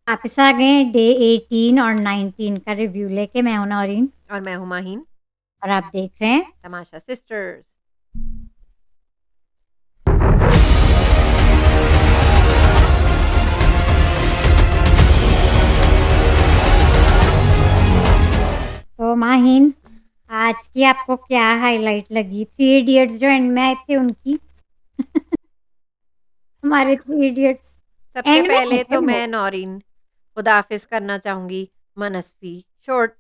वापस आ गए डे 18 और 19 का रिव्यू लेके। मैं हूं नौरीन और मैं हूँ माहीन। और आप देख रहे हैं तमाशा सिस्टर्स। तो माहिन, आज की आपको क्या हाईलाइट लगी? थ्री इडियट्स जो एंड में आए थे उनकी। हमारे थ्री इडियट्स सबसे एंड में आए पहले थे तो वो। मैं नौरीन खुदाफिज करना चाहूंगी। मनस्वी शॉर्ट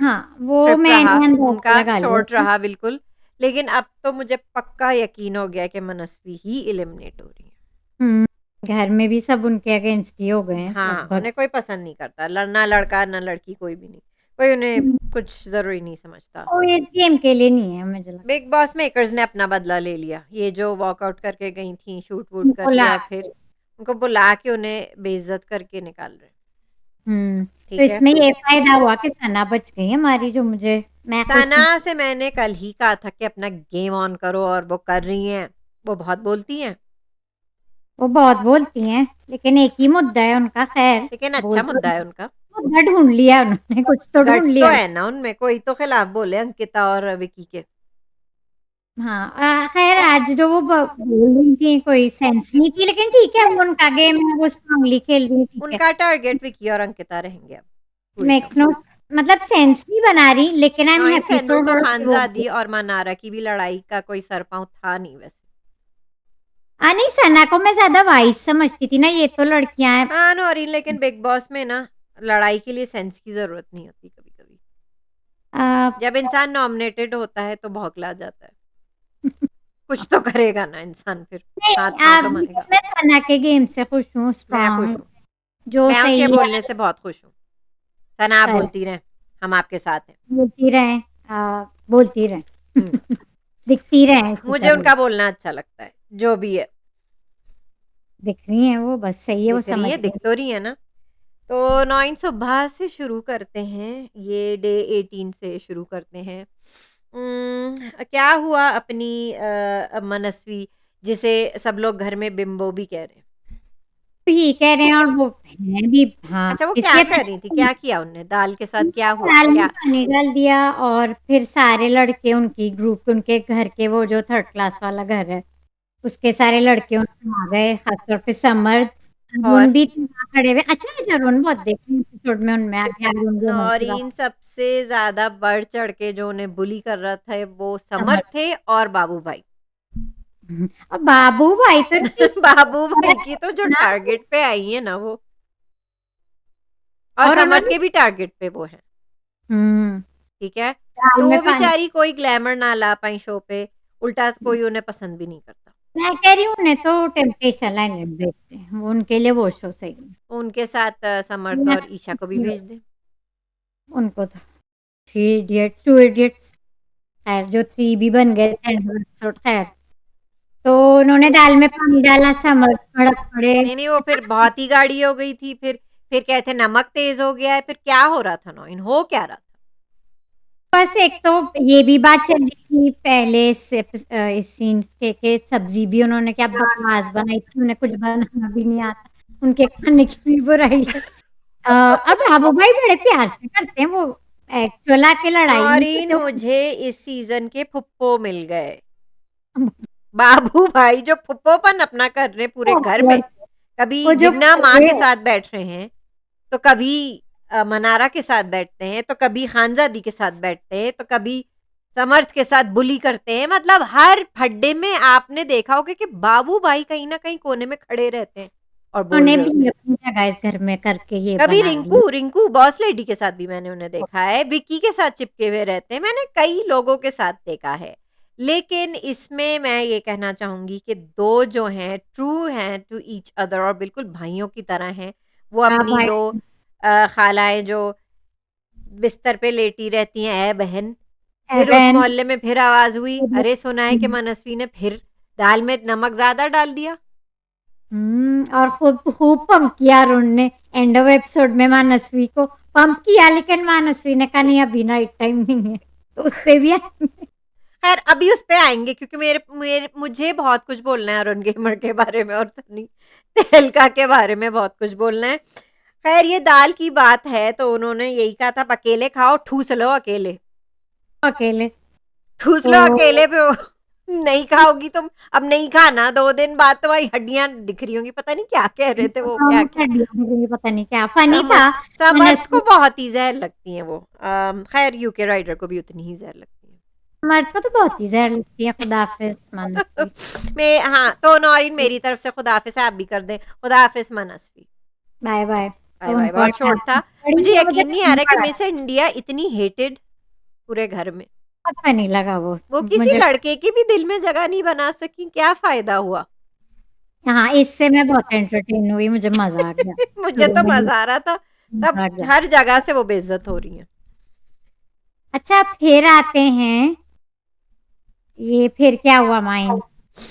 हाँ, वो ट्रिप रहा, मैंने अंदाजा उनका लगा लिया शॉर्ट था। रहा बिल्कुल। लेकिन अब तो मुझे पक्का यकीन हो गया कि मनस्वी ही एलिमिनेट हो रही है। हम्म, घर में भी सब उनके अगेंस्ट ही हो गए हैं हाँ, लगभग। उन्हें कोई पसंद नहीं करता, ना लड़का ना लड़की, कोई भी नहीं। कोई उन्हें कुछ जरूरी नहीं समझता। वो इस गेम के लिए नहीं है मुझे लगता। बिग बॉस मेकर्स ने अपना बदला ले लिया। ये जो वॉकआउट करके गई थी, शूट वूट उनको करके, ला और फिर उनको बुला के उन्हें बेइज्जत करके निकाल रहे। तो ठीक है। इसमें ये फायदा हुआ कि सना बच गई हमारी, जो मैं खुश सना हूँ। से मैंने कल ही कहा था कि अपना गेम ऑन करो, और वो कर रही हैं। वो बहुत बोलती हैं, वो बहुत बोलती हैं, लेकिन एक ही मुद्दा है उनका। खैर, लेकिन बोल अच्छा तो मुद्दा है उनका। मुद्दा ढूंढ लिया उन्होंने, कुछ तो ढूंढ गट्स तो लिया। है ना उनमें, कोई तो खिलाफ बोले अंकिता और विकी के। हाँ, खैर आज जो वो बोल रही थी कोई सेंस नहीं थी, लेकिन ठीक है, वो उनका गेम है, वो स्ट्रांगली खेल रही है, ठीक है। उनका टारगेट विकी और अंकिता रहेंगे अब पूरे शो मेक्स में। नो, मतलब सेंस नहीं बना रही, लेकिन आई एम हाँ, इन हैप्पी सेंस फॉर तो हर कि वो खानजादी और मनारा की भी लड़ाई का कोई सरपाँव था नहीं वैसे। नहीं, सना को मैं ज्यादा वाइस समझती थी ना, ये तो लड़कियां हैं। हाँ नौरीन, लेकिन बिग बॉस में ना लड़ाई के लिए सेंस की जरूरत नहीं होती कभी कभी। आ, जब इंसान नॉमिनेटेड होता है तो भौंकला जाता है। कुछ तो करेगा ना इंसान फिर। नहीं, हाथ पाँव तो आप मारेगा। मैं सना के गेम से खुश हूँ, मैं खुश स्ट्रांग, हूँ। जो मैं उनके सही बोलने है। से बहुत खुश हूँ। सना आप पर बोलती रहें, हम आपके साथ हैं। बोलती रहें, बोलती रहें, हम्म, दिखती रहें, इसी मुझे तरह उनका बोलना अच्छा लगता है, जो भी है। दिख रही हैं वो, बस सही है, वो दिख रही समझ है, दिख गई। तो रही है ना। तो 9 सुबह से शुरू करते हैं। ये डे 18 से शुरू करते हैं। क्या हुआ अपनी मनस्वी, जिसे सब लोग घर में बिम्बो भी कह रहे हैं। तो ये कह रहे हैं, और वो है भी। हाँ, अच्छा, वो क्या इसलिए कर रही थी, क्या किया उनने दाल के साथ, क्या हुआ दाल में क्या? पानी डाल दिया, और फिर सारे लड़के उनकी ग्रुप, उनके घर के, वो जो थर्ड क्लास वाला घर है, उसके सारे लड़के उनमें आ गए, खासतौर पे समर्थ। और अरुण भी थे वहाँ खड़े हुए। अच्छा है, अरुण बहुत देखे एपिसोड में, उनमें आ गया अरुण जो होगा। नौरीन, सबसे ज्यादा बढ़ चढ़ के जो उन्हें बुली कर रहा था वो समर्थ समर्थ। थे और बाबू भाई। और बाबू भाई तो इतनी बाबू भाई की तो जो ना, टारगेट पे आई है ना वो, और और समर्थ उन्होंने के भी टारगेट पे वो है। हम्म ठीक है। दाल तो में वो पानी। बेचारी कोई ग्लैमर ना ला पाई शो पे। उल्टा कोई उन्हें पसंद भी नहीं करता। मैं कह रही हूँ, उन्हें तो टेम्पटेशन आइलैंड भेजते हैं, वो उनके लिए वो शो सही है। उनके साथ समर्थ और ईशा को भी भेज दे। उनको तो थ्री इडियट्स, टू इडियट्स, खैर जो थ्री भी बन गए थे एपिसोड, खैर। तो उन्होंने दाल में पानी डाला, समर्थ भड़क पड़े। नहीं नहीं, वो फिर बहुत ही गाड़ी हो गई थी। फिर कहते नमक तेज हो गया है। फिर क्या हो रहा था नौइन, हो क्या रहा था? बस एक तो ये भी बात चल रही थी पहले इस सीन के सब्जी भी उन्होंने क्या बकवास बनाई थी, उन्हें कुछ बनाना भी नहीं आता, उनके खाने की भी बुराई है। अब बाबू भाई बड़े प्यार से करते हैं, वो एक्चुअल आके लड़ाई नहीं नौरीन, करते मुझे इस सीजन के फुप्पो मिल गए। बाबू भाई जो फुप्पोपन अपना कर रहे हैं पूरे घर में। कभी वो जो जिगना माँ के साथ बैठ रहे हैं, तो कभी मनारा के साथ बैठते हैं, तो कभी खानजादी के साथ बैठते हैं, तो कभी समर्थ के साथ बुली करते हैं। मतलब हर फड्डे में आपने देखा होगा कि बाबू भाई कहीं ना कहीं कोने में खड़े रहते हैं और बोल उन्होंने रहे होते भी हैं। अपनी जगह इस घर में करके ये कभी बना लिया। रिंकू रिंकू बॉस लेडी के साथ भी मैंने उन्हें देखा है, विक्की के साथ चिपके हुए रहते हैं, मैंने कई लोगों के साथ देखा है। लेकिन इसमें मैं ये कहना चाहूंगी कि दो जो हैं ट्रू हैं टू ईच अदर और बिल्कुल भाइयों की तरह हैं। वो हाँ अपनी भाई, दो खालाएं जो बिस्तर पे लेटी रहती हैं, ए बहन। फिर उस एवन। मोहल्ले में फिर आवाज हुई, अरे सुना है कि मनस्वी ने फिर दाल में नमक ज्यादा डाल दिया। और खूब खूब पंप किया अरुण ने एंड ऑफ एपिसोड में मानसवी को पंप किया, लेकिन मानसवी ने कहा नहीं, अभी नाइट टाइम नहीं है, तो उस पे भी खैर अभी उस पे आएंगे, क्योंकि मेरे मेरे मुझे बहुत कुछ बोलना है अरुण गेमर के बारे में और सनी तहलका के बारे में बहुत कुछ बोलना है। खैर ये दाल की बात है तो उन्होंने यही कहा था, "अब अकेले खाओ, ठूस लो अकेले। अकेले ठूस लो तो अकेले पे वो नहीं खाओगी तुम, अब नहीं खाना, 2 दिन बाद तुम्हारी हड्डियाँ दिख रही होंगी।" पता नहीं क्या कह रहे थे वो, क्या-क्या। पता नहीं क्या फनी समर्थ था। समर्थ को मनस्वी बहुत ही ज़हर लगती हैं वो। खैर यूके राइडर को भी उतनी ही ज़हर लगती हैं। मर्द को तो बहुत ही जहर लगती है। खुदा हाफिज मनस्वी। मैं हाँ, तो नौरीन मेरी तरफ से खुदाफ़िज़ आप भी कर दें। खुदाफ़िज़ मनस्वी। Bye bye. बाय तो बाय, उनको बहुत शॉर्ट था। बड़ी मुझे है, मुझे यकीन नहीं आ फनी रहा कि पड़ा, मिस इंडिया इतनी हेटेड पूरे घर में। बहुत फनी लगा वो वो किसी मुझे। लड़के की भी दिल में जगह नहीं बना सकी, क्या फ़ायदा हुआ? हाँ, इससे मैं बहुत एंटरटेन हुई, मुझे मजा आ गया मुझे शुरू तो में ही, मज़ा आ रहा था, सब मजा आ गया। हर जगह से वो बेइज़्ज़त हो रही हैं। अच्छा, फिर आते हैं, ये फिर क्या हुआ माइन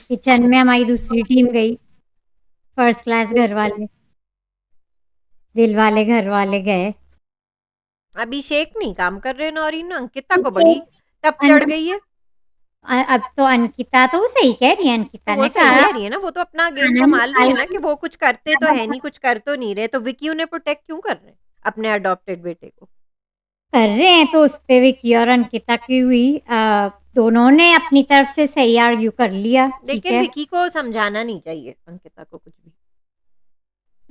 किचन में हमारी दूसरी टीम गई, फर्स्ट क्लास घर वाले, दिल वाले घर वाले गए। अभिषेक नहीं काम कर रहे नौरीन, अंकिता को बड़ी अभिषेक तप चढ़ अंकिता गई है। अब तो अंकिता तो वो सही कह रही है, तो अंकिता वो ने सही कहा कह रही है ना, वो तो अपना गेम खाना संभाल रही निकाल है ना कि वो कुछ करते तो है के नहीं, कुछ कर तो नहीं रहे, तो विकी उन्हें प्रोटेक्ट क्यों कर रहे हैं, अपने अडॉप्टेड बेटे को? कर रहे हैं, तो उस पे विकी और अंकिता की हुई, दोनों ने अपनी तरफ से सही आर्ग्यू कर लिया, ठीक लेकिन है, विकी को समझाना नहीं चाहिए अंकिता को कुछ भी।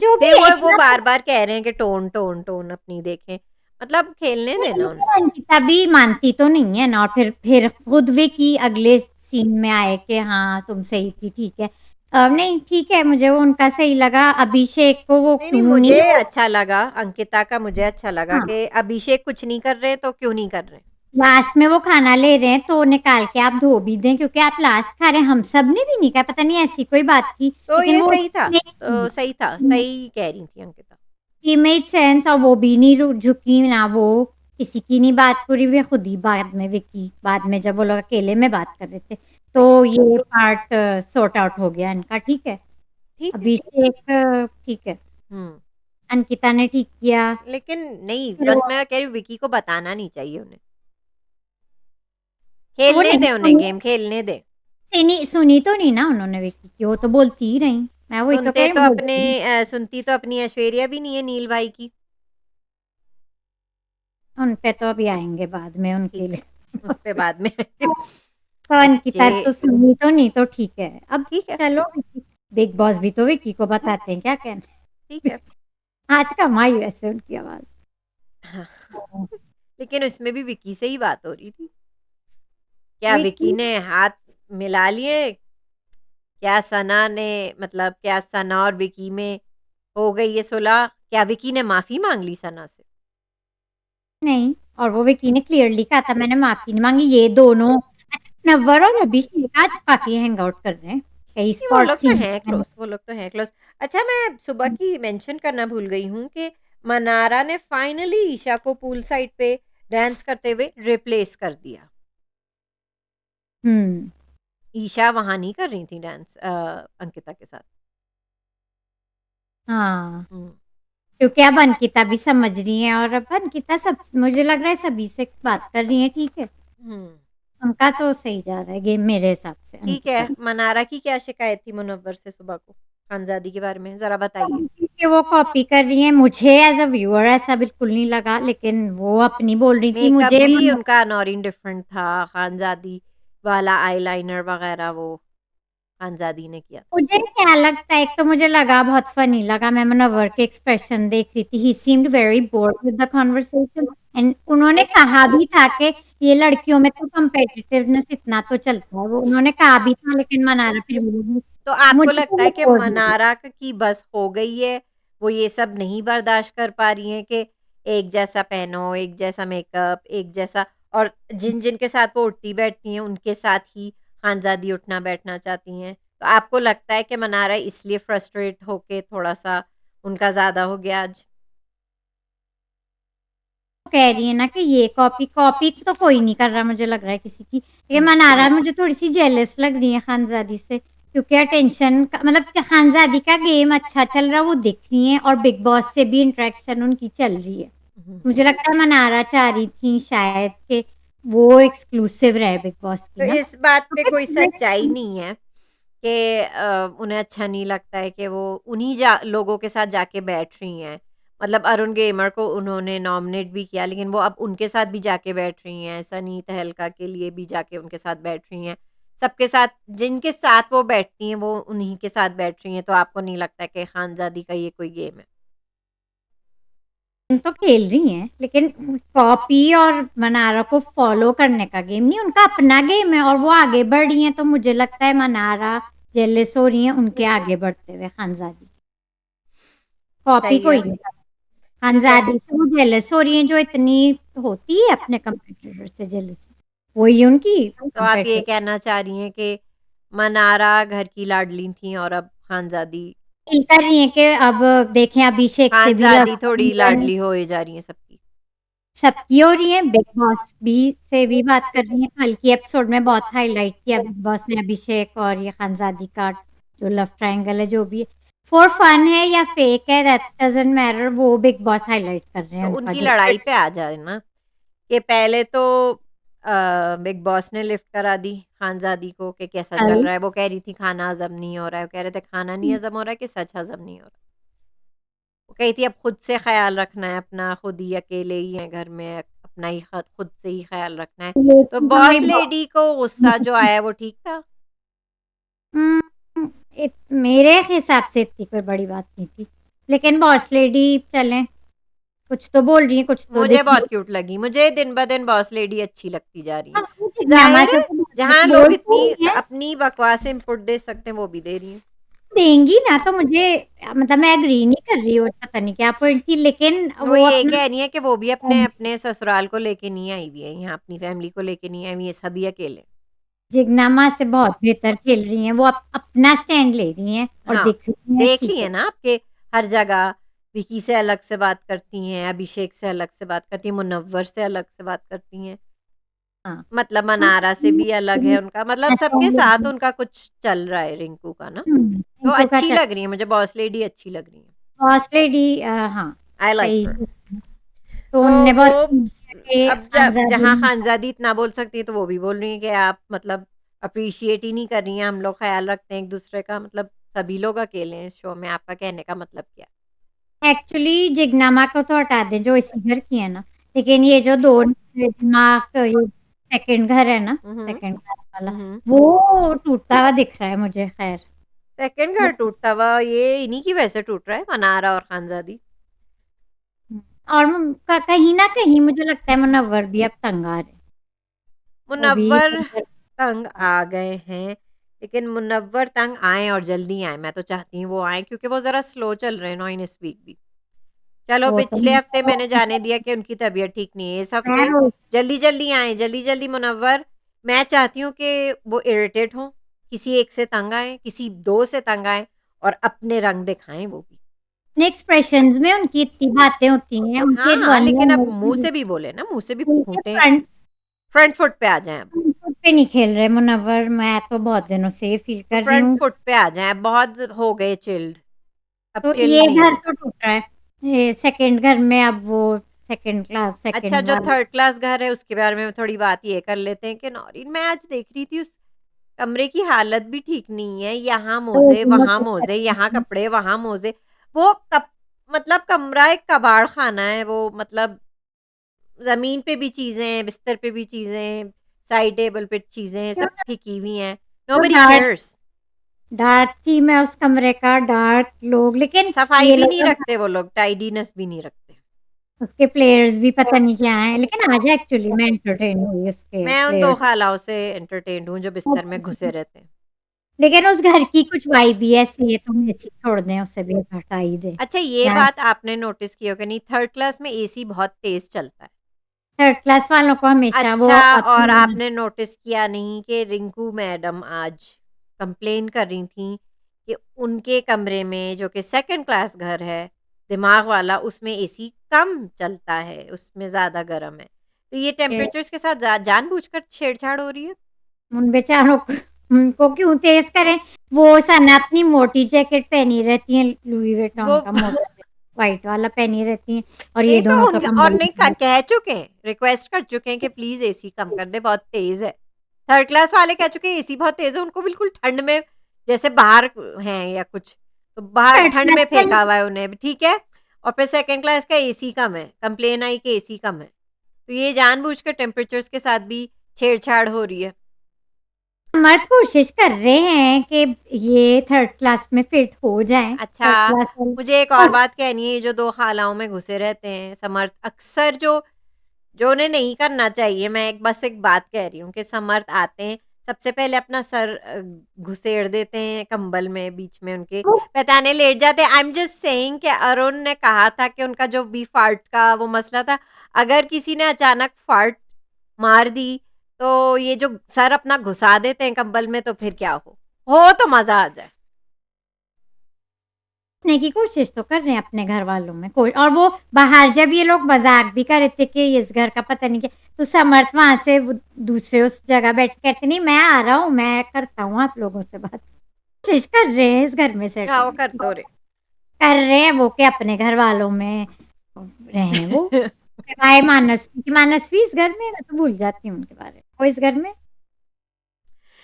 जो भी फिर है वो इतना तो। बार-बार कह रहे हैं कि टोन, टोन, टोन अपनी देखें, मतलब खेलने देना उन्हें। लेकिन अंकिता भी मानती तो नहीं है ना, और फिर खुद विकी अगले सीन में आए कि हाँ तुम सही थी, ठीक है। नहीं ठीक है, मुझे वो उनका सही लगा। अभिषेक को वो नहीं, नहीं क्यों नहीं मुझे वो, अच्छा लगा, अंकिता का मुझे अच्छा लगा हाँ, कि अभिषेक कुछ नहीं कर रहे तो क्यों नहीं कर रहे? लास्ट में वो खाना ले रहे हैं तो निकाल के आप धो भी दें, क्योंकि आप लास्ट खा रहे हैं, हम सब ने भी नहीं खाया, पता नहीं ऐसी कोई बात थी, तो लेकिन ये वो सही था, तो सही था, सही कह रही थी अंकिता। ही मेड सेंस, और वो भी नहीं झुकी ना, वो किसी की नहीं बात पूरी, वे खुद ही बाद में विकी, बाद में जब वो लोग अकेले में बात कर रहे थे, तो ये पार्ट सॉर्ट आउट हो गया इनका, ठीक है। ठीक है। अभिषेक ठीक है, हुँ। अंकिता ने ठीक किया। लेकिन नहीं, फिर बस वो मैं कह रही हूँ विकी को बताना नहीं चाहिए उन्हें। तो वो खेलने नहीं दें उन्हें, सुनी, गेम खेलने दें। सुनी तो नहीं ना उन्होंने विकी की, वो तो बोलती ही रही, मैं वही तो कह सुनते रही तो हूँ, अपने बोलती सुनती तो अपनी ऐश्वर्या भी नहीं है नील भाई की। उन पे तो अभी आएंगे बाद में ठीक उनके है, लिए। उस पे बाद में तो बच्चे अंकिता तो सुनी तो नहीं, तो ठीक है, अब ठीक है, चलो बिग बॉस भी तो विकी को बताते हैं, क्या ठीक कहना। है। आज कम आई वैसे उनकी आवाज। हाँ, लेकिन उसमें भी विकी से ही बात हो रही थी। क्या विकी विकी ने हाथ मिला लिए? क्या सना ने मतलब क्या सना और विकी में हो गई ये सुलह? क्या विकी ने माफ़ी माँग ली सना से? नहीं, और वो विकी ने क्लियरली कहा था मैंने माफी नहीं मांगी, ये दोनों। अच्छा, नव्वर और अभिषेक आज काफी हैंग आउट कर रहे हैं कई नहीं, वो स्पॉट लोग तो सीन हैं में। क्लोज़, वो लोग तो हैं क्लोज़। अच्छा मैं सुबह की मेंशन करना भूल गई हूँ कि मनारा ने फाइनली ईशा को पूल साइड पे डांस करते हुए रिप्लेस कर दिया। हम्म। ईशा वहाँ नहीं कर रही थी डांस अंकिता के साथ। हाँ, हुँ, क्योंकि अब अंकिता भी समझ रही है, और अब अंकिता सब मुझे लग रहा है सभी से बात कर रही है, ठीक है, हुँ। उनका तो सही जा रहा है गेम मेरे हिसाब से, ठीक है, अंकिता। मनारा की क्या शिकायत थी मुनव्वर से सुबह को? खानज़ादी के बारे में ज़रा बताइए। कि वो कॉपी कर रही है, मुझे एज अ व्यूअर ऐसा बिल्कुल नहीं लगा, लेकिन वो अपनी बोल रही थी मेकअप मुझे भी उनका नौरीन डिफरेंट था, खानज़ादी वाला आईलाइनर वग़ैरह वो खानज़ादी ने किया था। मुझे क्या लगता है, एक तो मुझे लगा बहुत फनी लगा, मैं मुनव्वर के एक्सप्रेशन देख रही थी, he seemed very bored with the conversation, and उन्होंने कहा भी था कि ये लड़कियों में तो कम्पिटिटिवनेस इतना तो चलता है, वो उन्होंने कहा भी था, लेकिन मनारा फिर भी बोली, तो आपको मुझे तो लगता वो है कि बोर्ड लगी। मनारा की बस हो गई है, वो ये सब नहीं बर्दाश्त कर पा रही हैं कि एक जैसा पहनो, एक जैसा मेकअप, एक जैसा और जिन-जिन के साथ वो उठती बैठती हैं, उनके साथ ही खानज़ादी उठना बैठना चाहती हैं। तो आपको लगता है कि मनारा इसलिए फ्रस्ट्रेट होके थोड़ा-सा उनका ज़्यादा हो गया आज? कह रही है ना कि ये कॉपी कॉपी तो कोई नहीं कर रहा, मुझे लग रहा है किसी की, ये हुँ। मनारा मुझे थोड़ी सी जेलस लग रही है खानजादी से, क्योंकि अटेंशन का मतलब कि खानजादी का गेम अच्छा चल रहा है, वो दिख रही है, और बिग बॉस से भी इंटरेक्शन उनकी चल रही है। हुँ। मुझे लगता है मनारा चाह रही थी शायद कि वो एक्सक्लूसिव रहे बिग बॉस की तो ना, इस बात पे कोई सच्चाई क्योंकि नहीं है कि उन्हें अच्छा नहीं लगता है कि वो उन्हीं लोगों के साथ जाके बैठ रही हैं। मतलब अरुण गेमर को उन्होंने नॉमिनेट भी किया, लेकिन वो अब उनके साथ भी जाके बैठ रही हैं, सनी तहलका के लिए भी जाके उनके साथ बैठ रही हैं। सबके साथ जिनके साथ वो बैठती हैं, वो उन्हीं के साथ बैठ रही हैं, तो आपको नहीं लगता कि खानज़ादी का ये कोई गेम है? तो खेल रही हैं, लेकिन कॉपी और मनारा को फॉलो करने का गेम नहीं, उनका अपना गेम है और वो आगे बढ़ रही हैं, तो मुझे लगता है मनारा जेलस हो रही हैं उनके आगे बढ़ते हुए खानज़ादी। कॉपी सही कोई है, नहीं कर ठीक है। खानज़ादी से वो जेलस हो रही हैं, जो इतनी होती है अपने कंपटीटर से जेलस, वही उनकी तो आप ये कंपटीटर। कहना चाह रही हैं कि मनारा घर की लाडली थी और अब खानज़ादी फील कर रही हैं कि अब देखें अभिषेक से भी खानज़ादी थोड़ी रक्षाबंधन लाडली होए जा रही हैं सबकी। सबकी हो रही है, बिग बॉस भी से भी बात कर रही हैं, कल की एपिसोड में बहुत हाईलाइट किया बिग बॉस ने अभिषेक और ये खानज़ादी का जो लव ट्रायंगल है, जो भी है फॉर फन है या फेक है दैट डजंट मैटर, वो बिग बॉस हाईलाइट कर रहे हैं तो उनका उनकी जो लड़ाई पे आ जाए ना, कि पहले तो बिग बॉस ने लिफ्ट करा दी खानज़ादी को कि कैसा चल कल रहा है। वो कह रही थी खाना हज़म नहीं हो रहा है, वो कह रहे थे खाना नहीं हज़म हो रहा है कि सच हज़म नहीं हो रहा। वो कही थी अब खुद से ख़्याल रखना है अपना, खुद ही अकेले ही हैं घर में, अपना ही खुद से ही ख़्याल रखना है। तो लेकिन बॉस हमें लेडी को गुस्सा जो आया वो ठीक था? मेरे हिसाब से इतनी कोई बड़ी बात नहीं थी, लेकिन बॉस लेडी चलें, कुछ तो बोल रही है, कुछ तो मुझे देखिए। बहुत क्यूट लगी। मुझे दिन-ब-दिन बॉस लेडी अच्छी लगती जा रही है। हाँ, वो जिज्ञासा ज़ाहिर से है, तो जहाँ लोग बोल तो इतनी रही है, अपनी बकवास इनपुट दे सकते हैं, वो भी दे रही हैं। देंगी ना, तो मुझे मतलब मैं एग्री नहीं कर रही हूँ, पता नहीं क्या पॉइंट थी, लेकिन वो वो ये अपना कह रही हैं कि वो भी अपने ससुराल को लेके नहीं आई हुई है, यहाँ अपनी फैमिली को लेके नहीं आई हुई है, सभी अकेले। जिगनामा से बहुत बेहतर खेल रही हैं, वो अपना स्टैंड ले रही हैं और हाँ, दिख रही हैं देख ठीक ली है। है ना आपके हर जगह, विकी से अलग से बात करती हैं, अभिषेक से अलग से बात करती हैं, मुनव्वर से अलग से बात करती हैं। हाँ, मतलब हाँ, मनारा से भी अलग है उनका, मतलब सबके स्टैंड ले साथ रही उनका कुछ चल रहा है रिंकू का ना। तो इनको का अच्छी चल लग रही है, मुझे बॉस लेडी अच्छी लग रही है। बॉस लेडी हाँ, आई लाइक सही। हर। तो तो उनने वो बहुत कि अब जब खानज़ादी जहाँ ने खानज़ादी इतना बोल सकती है, तो वो भी बोल रही हैं कि आप मतलब अप्रिशिएट ही नहीं कर रही हैं, हम लोग ख़्याल रखते हैं एक-दूसरे का, मतलब सभी लोग अकेले हैं इस शो में, आपका कहने का मतलब क्या है? एक्चुअली जिगनामा को तो हटा दें जो इसी घर की है ना, लेकिन ये जो 2 दिमाग ये सेकंड घर है ना, हुँ, हुँ। सेकंड क्लास वाला, हुँ, हुँ। वो टूटता हुआ दिख रहा है मुझे खैर। सेकंड घर टूटता हुआ ये इन्हीं की वजह से टूट रहा है, मनारा और खानज़ादी। और कहीं न कहीं मुझे लगता है मुनव्वर भी अब तंग आ रहे हैं। वो भी मुनव्वर इधर-उधर तंग आ गए हैं, लेकिन मुनव्वर तंग आएँ और जल्दी आएँ, मैं तो चाहती हूँ वो आएँ, क्योंकि वो ज़रा स्लो चल रहे हैं ना इन इस वीक भी। चलो वो तो पिछले हफ्ते मैंने जाने दिया कि उनकी तबीयत ठीक नहीं है, इस मैं हफ्ते रोज़ जल्दी-जल्दी आएँ, जल्दी-जल्दी मुनव्वर। मैं चाहती हूँ कि वो इरिटेट हों, किसी एक से तंग आएँ, किसी 2 से तंग आएँ और अपने रंग दिखाएँ वो भी। अपने एक्सप्रेशंस में उनकी इतनी बातें होती हैं, उनके हाँ, लेकिन अब मुँह वन से भी बोले ना, मुँह से भी उनके फूटें, फ्रंट फुट पे आ जाएँ अब। फ्रंट पे नहीं खेल रहे मुनव्वर, मैं तो बहुत दिनों से ये फील वो कर रही फ्रंट हूँ। फुट पे आ जाएँ, अब बहुत हो गए चिल्ड, अब तो चिल ये नहीं घर है। तो टूट रहा है, ये सेकंड घर में अब वो सेकंड क्लास अच्छा, सेकंड जो वाला थर्ड क्लास घर है उसके बारे में थोड़ी बात ये कर लेते हैं कि नौरीन, मैं आज देख रही थी उस कमरे की हालत भी ठीक नहीं है, यहाँ मोज़े, तो वहाँ मोज़े, यहाँ कपड़े, वहाँ मोज़े। वो कप मतलब कमरा एक कबाड़ खाना है वो, मतलब ज़मीन पे भी चीज़ें, बिस्तर पे भी चीज़ें, साइड टेबल पे चीज़ें, सब फेंकी हुई हैं। तो nobody dark cares. Dark theme है उस कमरे का, डार्क लोग, लेकिन सफाई ये भी लोग नहीं ना रखते वो लोग, टाइडीनेस भी नहीं रखते। उसके प्लेयर्स भी पता नहीं क्या हैं, लेकिन आज एक्चुअली मैं एंटरटेन हुई उसके मैं उन 2 प्लेयर्स। खालाओं से एंटरटेन्ड हूँ जो बिस्तर में घुसे रहते हैं। लेकिन उस घर की कुछ वाइब भी ऐसी है, तुम ऐसी छोड़ दें, उसे भी हटा ही दें। अच्छा, ये क्या बात आपने नोटिस की होगी नहीं, थर्ड क्लास में एसी बहुत तेज़ चलता है। थर्ड क्लास वालों को हमेशा वो अच्छा, और अपना आपने नोटिस किया नहीं कि रिंकू मैडम आज कंप्लेन कर रही थी कि उनके कमरे में, जो कि सेकंड क्लास घर है, दिमाग वाला, उसमें एसी कम चलता है, उसमें ज़्यादा गर्म है। तो ये के टेम्परेचर्स के साथ जानबूझकर छेड़छाड़ हो रही है? उन बेचारों को उनको क्यों तेज करें? वो सना अपनी मोटी जैकेट पहनी रहती हैं, लुई वो विटॉन का मोटा व्हाइट वाला पहनी रहती हैं, और ये नहीं तो दोनों तो उन और कंबल नहीं, कह चुके हैं, रिक्वेस्ट कर चुके हैं कि प्लीज़ एसी कम कर दें, बहुत तेज़ है। थर्ड क्लास वाले कह चुके हैं एसी बहुत तेज़ है, उनको बिल्कुल ठंड में, जैसे बाहर हैं या कुछ, तो बाहर थर्ड ठंड क्लास में वाले फेंका हुआ है उन्हें, ठीक है? और फिर सेकंड क्लास का एसी कम है, कंप्लेन आई कि एसी कम है। तो ये जानबूझ के टेम्परेचर्स के साथ भी छेड़छाड़ हो रही है। मर्द कोशिश कर रहे हैं कि ये थर्ड क्लास में फिट हो जाएँ, थर्ड अच्छा, क्लास वाले मुझे एक और बात कहनी है, ये जो 2 खालाओं में घुसे रहते हैं समर्थ, अक्सर जो जो उन्हें नहीं करना चाहिए, मैं बस एक बात कह रही हूँ कि समर्थ आते हैं, सबसे पहले अपना सर घुसेड़ देते हैं कंबल में, बीच में उनके वो पैताने लेट जाते हैं। आई एम जस्ट सेइंग कि अरुण ने कहा था कि उनका जो बी फार्ट का वो मसला था, अगर किसी ने अचानक फार्ट मार दी, तो ये जो सर अपना घुसा देते हैं कंबल में, तो फिर क्या हो तो मज़ा आ जाए। घुसने की कोशिश तो कर रहे हैं अपने घर वालों में कोई, और वो बाहर जब ये लोग मज़ाक भी कर रहे थे कि इस घर का पता नहीं क्या, तो समर्थ वहाँ से वो दूसरे उस जगह बैठ के कहते नहीं मैं आ रहा हूँ, मैं करता हूँ आप लोगों से बात। कोशिश कर रहे हैं इस घर में सेट हाँ, वो होने कर की। तो रहे। कर रहे हैं वो कि अपने घर वालों में रहें वो। सिवाय मानसवी, कि मानसवी इस घर में है? मैं तो भूल जाती हूँ उनके बारे में। वो इस घर में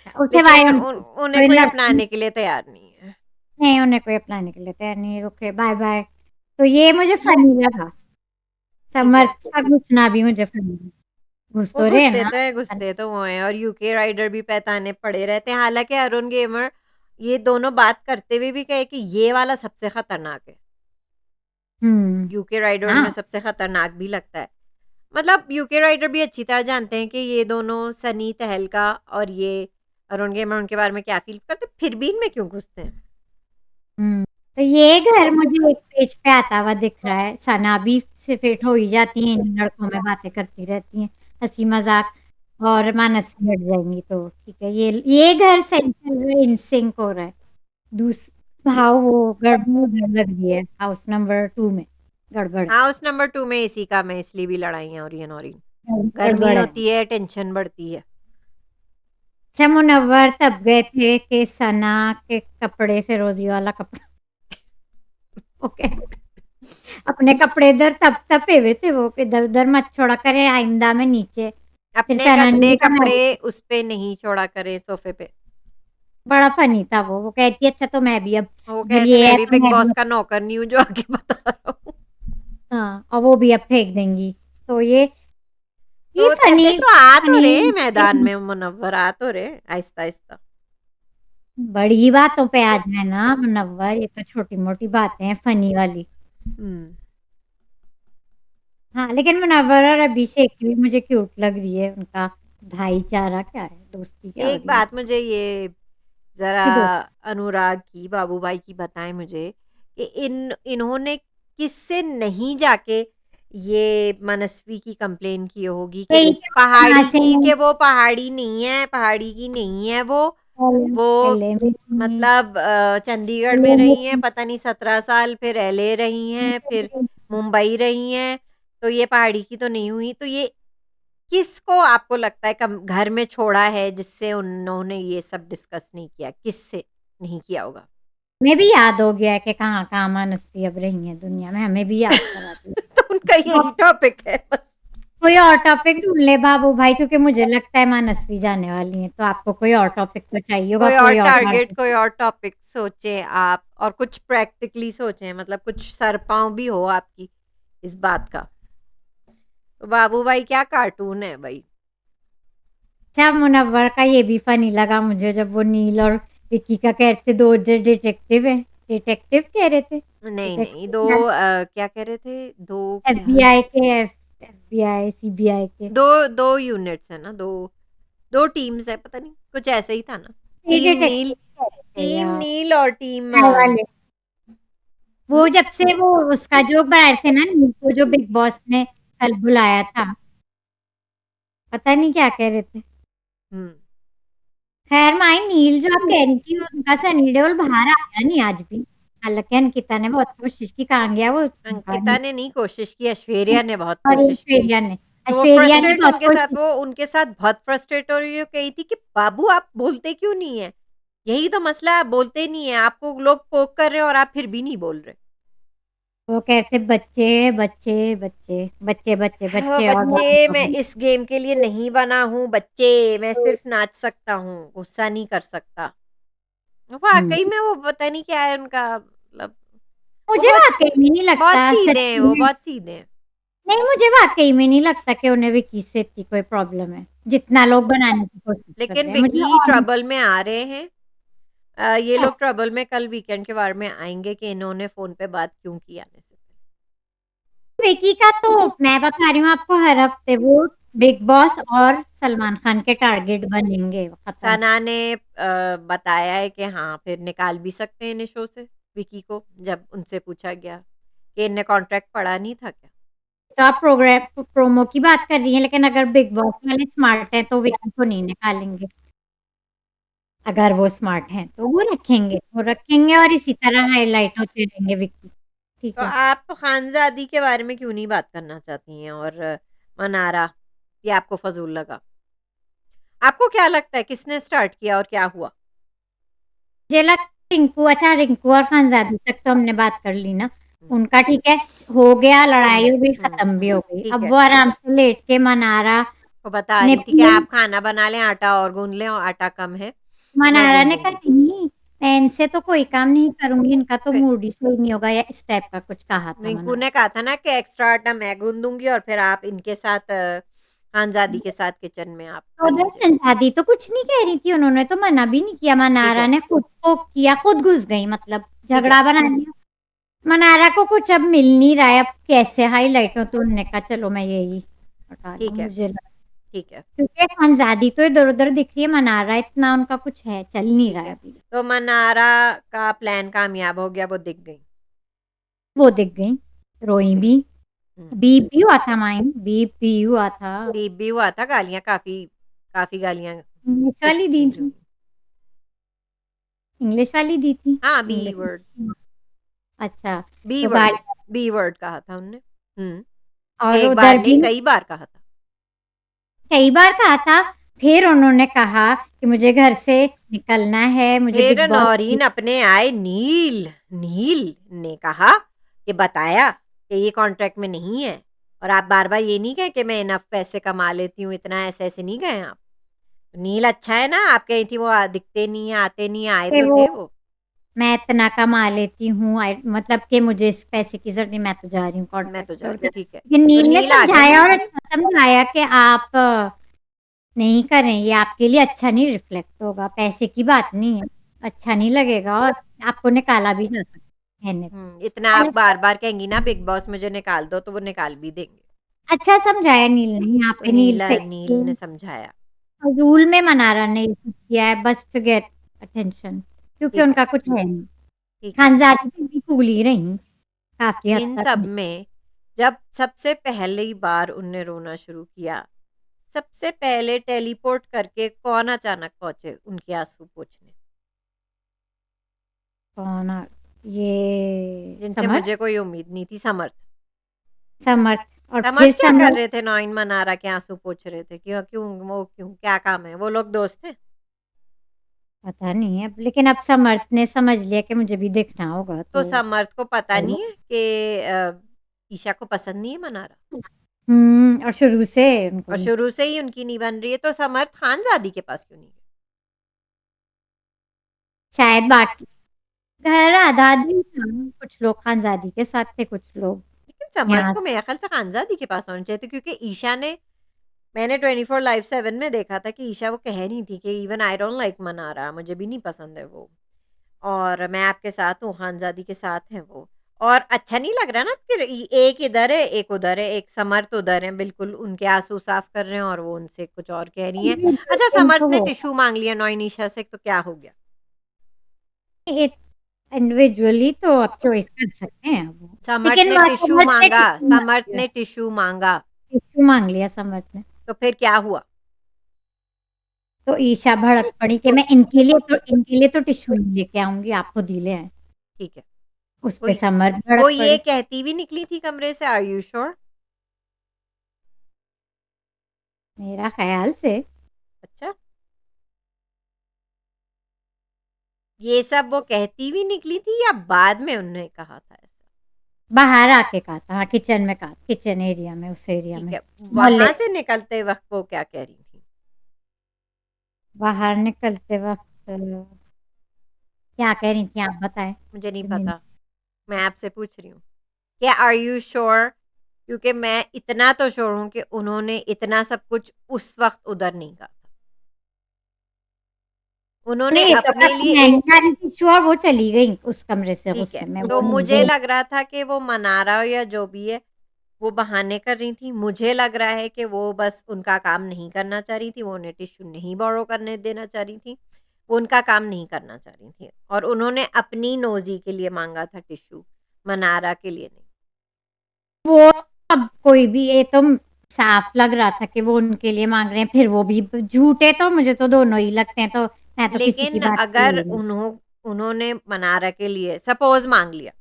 सिवाय लेकिन उनके उन्हें कोई कोई लड़की अपनाने के लिए तैयार नहीं है। नहीं, उन्हें कोई अपनाने के लिए तैयार नहीं है। Okay bye bye. तो ये मुझे फनी लगा। ठीक है। समर्थ का घुसना भी मुझे फनी लगा। घुस वो तो रहे हैं घुसते ना। तो है, घुसते तो वो हैं, और यूके राइडर भी पैताने पड़े रहते हैं। हालाँकि अरुण गेमर ये दोनों बात करते हुए भी कहे कि ये वाला सबसे खतरनाक है। हुँ। यूके राइडर हाँ, उनमें सबसे खतरनाक भी लगता है। मतलब यूके राइडर भी अच्छी तरह जानते हैं कि ये दोनों सनी तहलका और ये अरुण गेमर उनके बारे में क्या फ़ील करते, फिर भी इनमें क्यों घुसते हैं? हुँ। तो ये घर मुझे एक पेज पे आता हुआ दिख रहा है। सना भी से फिट हो ही जाती हैं, इन लड़कों में बातें करती रहती हैं, हँसी-मज़ाक, और मानस भी हट जाएँगी तो ठीक है। ये घर सही चल रहा है, इन सिंक हो रहा है। दूस भाव वो गड़बड़ लग रही है हाउस नंबर 2 में, गड़बड़ है, हाउस नंबर 2 में एसी कम है, इसलिए भी लड़ाइयाँ हो रही हैं नौरीन। गर्मी गड़बड़ है। होती है, टेंशन बढ़ती है। अच्छा मुनव्वर तब गए थे कि सना के कपड़े फिरोज़ी वाला कपड़ा ओके अपने कपड़े इधर तपे हुए थे वो कि इधर-उधर मत छोड़ा करें आइंदा में नीचे। फिर अपने सना ने गंदे भी कहा कपड़े उस पे नहीं छोड़ा करें सोफ़े पे। बड़ा फ़नी था वो कहती अच्छा तो मैं भी अब वो अगर कहते ये मैं है भी तो बिग मैं भी बॉस का नौकर नहीं हूँ जो आके बता रहा हूँ। हाँ, और वो भी अब फेंक देंगी। तो ये तो फ़नी ऐसे तो आ तो फ़नी रहे मैदान में मुनव्वर, आ तो रहे आहिस्ता-आहिस्ता। बड़ी बातों पे आ जाए ना मुनव्वर, ये तो छोटी-मोटी बातें हैं फ़नी वाली। हुँ। हाँ, लेकिन मुनव्वर और अभिषेक की भी मुझे क्यूट लग रही है, उनका भाईचारा क्या है, दोस्ती क्या हो एक रही है? बात मुझे ये ज़रा की दोस्ती अनुराग की, बाबू भाई की बताएँ मुझे कि इन्होंने किससे नहीं जाके ये मनस्वी की कंप्लेन की होगी कि यही तो कहाँ पहाड़ी से की, कि वो पहाड़ी नहीं है, पहाड़ी की नहीं है वो एलए में मतलब चंडीगढ़ में एलए में रही हैं, पता नहीं 17 साल, फिर एलए रही हैं, फिर मुंबई रही हैं, तो ये पहाड़ी की तो नहीं हुई। तो ये किसको आपको लगता है कम घर में छोड़ा है जिससे उन्होंने ये सब डिस्कस नहीं किया? किससे नहीं किया होगा? हमें भी याद हो गया है कि कहाँ-कहाँ मनस्वी अब रही हैं दुनिया में, हमें भी याद करा तो उनका दिया। यही टॉपिक है बस। कोई और टॉपिक ढूँढ ले बाबू भाई क्योंकि मुझे लगता है मनस्वी जाने वाली हैं, तो आपको कोई और टॉपिक तो चाहिए होगा, कोई और कोई और टारगेट, टारगेट। कोई और टॉपिक सोचें आप, और कुछ प्रैक्टिकली सोचें, मतलब कुछ सर-पाँव भी हो आपकी इस बात का। तो बाबू भाई क्या कार्टून है भई। अच्छा मुनव्वर का ये भी फ़नी लगा मुझे जब वो नील और विक्की का कह रहे थे 2 डिटेक्टिव हैं, डिटेक्टिव कह रहे थे? नहीं, नहीं, डिटेक्टिव 2 क्या क्या कह रहे थे? 2 क्या? एफबीआई के एफबीआई, सीबीआई के 2 यूनिट्स है ना, 2 टीम्स है, पता नहीं, कुछ ऐसे ही था ना? ये डिटेक्टिव कह रहे थे टीम यार, नील और टीम घर वाले। हुँ? वो जब से वो उसका जोक बनाए थे ना नील को जो बिग बॉस ने कल बुलाया था, पता नहीं क्या कह रहे थे। हुँ। खैर माई नील जो आप कह रही थी उनका सनी देओल बाहर आया नहीं आज भी। हालाँकि अंकिता ने बहुत कोशिश की, कहाँ गया वो? अंकिता ने नहीं कोशिश की, ऐश्वर्या ने बहुत और कोशिश की। ऐश्वर्या ने तो वो ऐश्वर्या ने फ्रस्ट्रेट बहुत कोशिश उनके साथ बहुत फ्रस्ट्रेट हो रही हो कही थी कि बाबू आप बोलते क्यों नहीं हैं? यही तो मसला है, आप बोलते नहीं हैं, आपको लोग पोक कर रहे हैं और आप फिर भी नहीं बोल रहे। वो कह रहे थे बच्चे, बच्चे, बच्चे, बच्चे, बच्चे, हाँ, बच्चे और बच्चे मैं इस गेम के लिए नहीं बना हूँ, बच्चे मैं सिर्फ़ नाच सकता हूँ, गुस्सा नहीं कर सकता। हुँ, वाक़ई में वो पता नहीं क्या है उनका मतलब वो मुझे वाक़ई में नहीं बहुत लगता सीधे हैं, सच्ची वो में। बहुत सीधे हैं। नहीं, मुझे वाक़ई में नहीं लगता कि उन्हें विकी से इतनी कोई प्रॉब्लम है, जितना लोग बनाने की कोशिश कर लेकिन रहे हैं। मुझे विकी ऑन ट्रबल में आ रहे हैं। ये लोग ट्रबल में कल वीकेंड के बारे में आएँगे कि इन्होंने फ़ोन पे बात क्यों की आने से पहले। विकी का तो मैं बता रही हूँ आपको, हर हफ्ते वो बिग बॉस और सलमान खान के टारगेट बनेंगे, खत्म। सना ने बताया है कि हाँ, फिर निकाल भी सकते हैं इन्हें शो से, विकी को, जब उनसे पूछा गया कि इनने कॉन्ट्रैक्ट पढ़ा नहीं था क्या? तो आप प्रोमो की बात कर रही हैं, लेकिन अगर बिग बॉस वाले स्मार्ट हैं तो विकी को नहीं निकालेंगे। अगर वो स्मार्ट हैं तो वो रखेंगे और इसी तरह हाइलाइट होते रहेंगे विकी। तो ठीक है। आप खानज़ादी के बारे में क्यों नहीं बात करना चाहती हैं और मनारा, ये आपको फ़ज़ूल लगा? आपको क्या लगता है किसने स्टार्ट किया और क्या हुआ? मुझे लगा रिंकू और खानज़ादी तक तो हमने बात कर ली ना। हुँ, उनका ठीक है, हो गया, हुँ, लड़ाई हो गई, हुँ, खत्म भी हुँ, हो गई। ठीक अब है। वो आराम से लेट के मनारा वो बता ने रही थी कि पूरी आप खाना बना लें, आटा और गूँध लें और आटा कम है, मैं मनारा गूँध ने कहा दूँगी। नहीं, मैं इनसे तो कोई काम नहीं करूँगी, इनका तो फिर मूड ही सही नहीं होगा या इस टाइप का कुछ कहा था रिंकू मनारा। ने कहा था ना कि एक्स्ट्रा आटा मैं गूँध दूँगी और फिर आप इनके साथ खानज़ादी के साथ किचन में आप तो कर उधर लीजिएगा। खानज़ादी तो कुछ नहीं कह रही थी, उन्होंने तो मना भी नहीं किया। ठीक मनारा है, ने खुद को किया, खुद घुस गई, मतलब ठीक है, झगड़ा बना लिया। मनारा को कुछ अब मिल नहीं रहा है, अब कैसे हाइलाइट हो, तो उन्होंने कहा चलो मैं यही हटा रही हूँ, ठीक है, मुझे लगा ठीक है, क्योंकि खानज़ादी तो इधर-उधर दिख रही है, मनारा इतना उनका कुछ है, चल नहीं ठीक रहा है है। अभी। तो मनारा का प्लान कामयाब हो गया, वो दिख गई। वो दिख गई, रोई भी, हुँ, बीप भी हुआ था माइन, बीप भी हुआ था। बीप भी हुआ था, गालियाँ काफ़ी काफ़ी गालियाँ इंग्लिश वाली दी एक्सचेंज थी, हुई। इंग्लिश वाली दी थी, हाँ, बी इंग्लिश वर्ड अच्छा, बी तो वर्ड गालियाँ बी वर्ड कहा था उन्होंने। हुँ, और एक बार उधर नहीं भी कई बार कहा था। कई बार कहा था, फिर उन्होंने कहा कि मुझे घर से निकलना है, मुझे फिर बिग बॉस नौरीन अपने आए नील, नील ने कहा कि बताया कि ये कॉन्ट्रैक्ट में नहीं है और आप बार-बार ये नहीं कहें कि मैं इनफ पैसे कमा लेती हूँ, इतना ऐसे-ऐसे नहीं गए आप। नील अच्छा है ना, आप कही थी वो दिखते नहीं हैं, आते नहीं हैं, आए के तो वो थे वो। मैं इतना कमा लेती हूँ, मतलब कि मुझे इस पैसे की ज़रूरत नहीं, मैं तो जा रही हूँ मैं कॉन्ट्रैक्ट तो जा छोड़ रही के। हूँ, ठीक है। लेकिन तो नील ने नील आ गया समझाया ना? और अच्छा समझाया कि आप नहीं करें, ये आपके लिए अच्छा नहीं रिफ्लेक्ट होगा, पैसे की बात नहीं है, अच्छा नहीं लगेगा और आपको निकाला भी जा सकता है कहने पे। इतना आप बार-बार कहेंगी ना बिग बॉस मुझे निकाल दो, तो वो निकाल भी देंगे। अच्छा समझाया नील ने, यहाँ तो पे नील से नील ने समझाया। फ़ज़ूल में मनारा ने ये सब किया है बस टू गेट अटेंशन, क्योंकि ठीक है, उनका कुछ है नहीं। ठीक है। खानज़ादी फिर भी कूल ही रहीं, काफ़ी हद इन सब तक। में जब सबसे पहली बार उनने रोना शुरू किया, सबसे पहले टेलीपोर्ट करके कौन अचानक पहुँचे उनके आँसू पोंछने? कौन ये जिनसे समर मुझे कोई उम्मीद नहीं थी, समर्थ। समर और फिर समर्थ क्या कर समर रहे थे नॉइन मनारा के आँसू पोंछ रहे थे? क्यों क्यों वो क्यों क्या काम है? वो लोग दोस्त थे? पता नहीं है अब, लेकिन अब समर्थ ने समझ लिया कि मुझे भी देखना होगा तो तो समर्थ को पता चलो। नहीं है कि ईशा को पसंद नहीं है मनारा? और शुरू से उनको और नहीं, शुरू से ही उनकी नहीं बन रही है, तो समर्थ खानज़ादी के पास क्यों नहीं गए? शायद बाकी घर आधा-आधी था, कुछ लोग खानज़ादी के साथ थे, कुछ लोग लेकिन समर्थ यहाँ को से। मेरे ख़्याल से खानज़ादी के पास होना चाहिए था क्योंकि ईशा ने मैंने 24 लाइव 7 में देखा था कि ईशा वो कह रही थी कि even I don't like Mannara, मुझे भी नहीं पसंद है वो और मैं आपके साथ हूँ, खानज़ादी के साथ हैं वो। और अच्छा नहीं लग रहा ना कि एक इधर है, एक उधर है, एक समर्थ उधर है, बिल्कुल उनके आँसू साफ कर रहे हैं और वो उनसे कुछ और कह रही हैं। अच्छा समर्थ उनको ने होगा, टिश्यू माँग लिया नॉइन-ईशा से तो क्या हो गया? इंडिविजुअली तो आप चॉइस कर सकते हैं वो। समर्थ लेकिन ने टिश्यू समर्थ ने माँगा, टिश्यू माँग समर्थ लिया, ने टिश्यू माँगा, टिश्यू माँग लिया समर्थ ने। तो फिर क्या हुआ? तो ईशा भड़क पड़ी कि मैं इनके लिए तो टिश्यू नहीं लेके आऊँगी, आप खुद ही ले आएँ। ठीक है। उस वो पे समर्थ वो भड़क ये पड़ी। कहती भी निकली थी कमरे से आर यू श्योर? मेरा ख़्याल से अच्छा, ये सब वो कहती हुई निकली थी या बाद में उन्होंने कहा था ऐसा? बाहर आके कहा था, हाँ, किचन में कहा, किचन एरिया में, उस एरिया ठीक में, है, मोहल्ले वहाँ से निकलते वक़्त वो क्या कह रही थी? बाहर निकलते वक़्त क्या कह रही थी आप बताएँ? मुझे नहीं पता। मैं आपसे पूछ रही हूँ कि आर यू श्योर? क्योंकि मैं इतना तो श्योर हूँ कि उन्होंने इतना सब कुछ उस वक़्त उधर नहीं कहा था। उन्होंने नहीं, तो अपने लिए मैं एक ही जा रही थी श्योर वो चली गई उस कमरे से ठीक है, गुस्से में, तो वो नहीं मुझे गई। लग रहा था कि वो मनारा या जो भी है, वो बहाने कर रही थी। मुझे लग रहा है कि वो बस उनका काम नहीं करना चाह रही थी, वो उन्हें टिश्यू नहीं बोरो करने देना चाह रही थी। वो उनका काम नहीं करना चाह रही थी और उन्होंने अपनी नोज़ी के लिए माँगा था टिश्यू, मनारा के लिए नहीं। वो अब कोई भी ये तो साफ लग रहा था कि वो उनके लिए माँग रहे हैं, फिर वो भी झूठे तो मुझे तो दोनों ही लगते हैं, तो मैं तो किसी की लेकिन बात नहीं अगर ले रही। उन्होंने मनारा के लिए सपोज़ माँग लिया,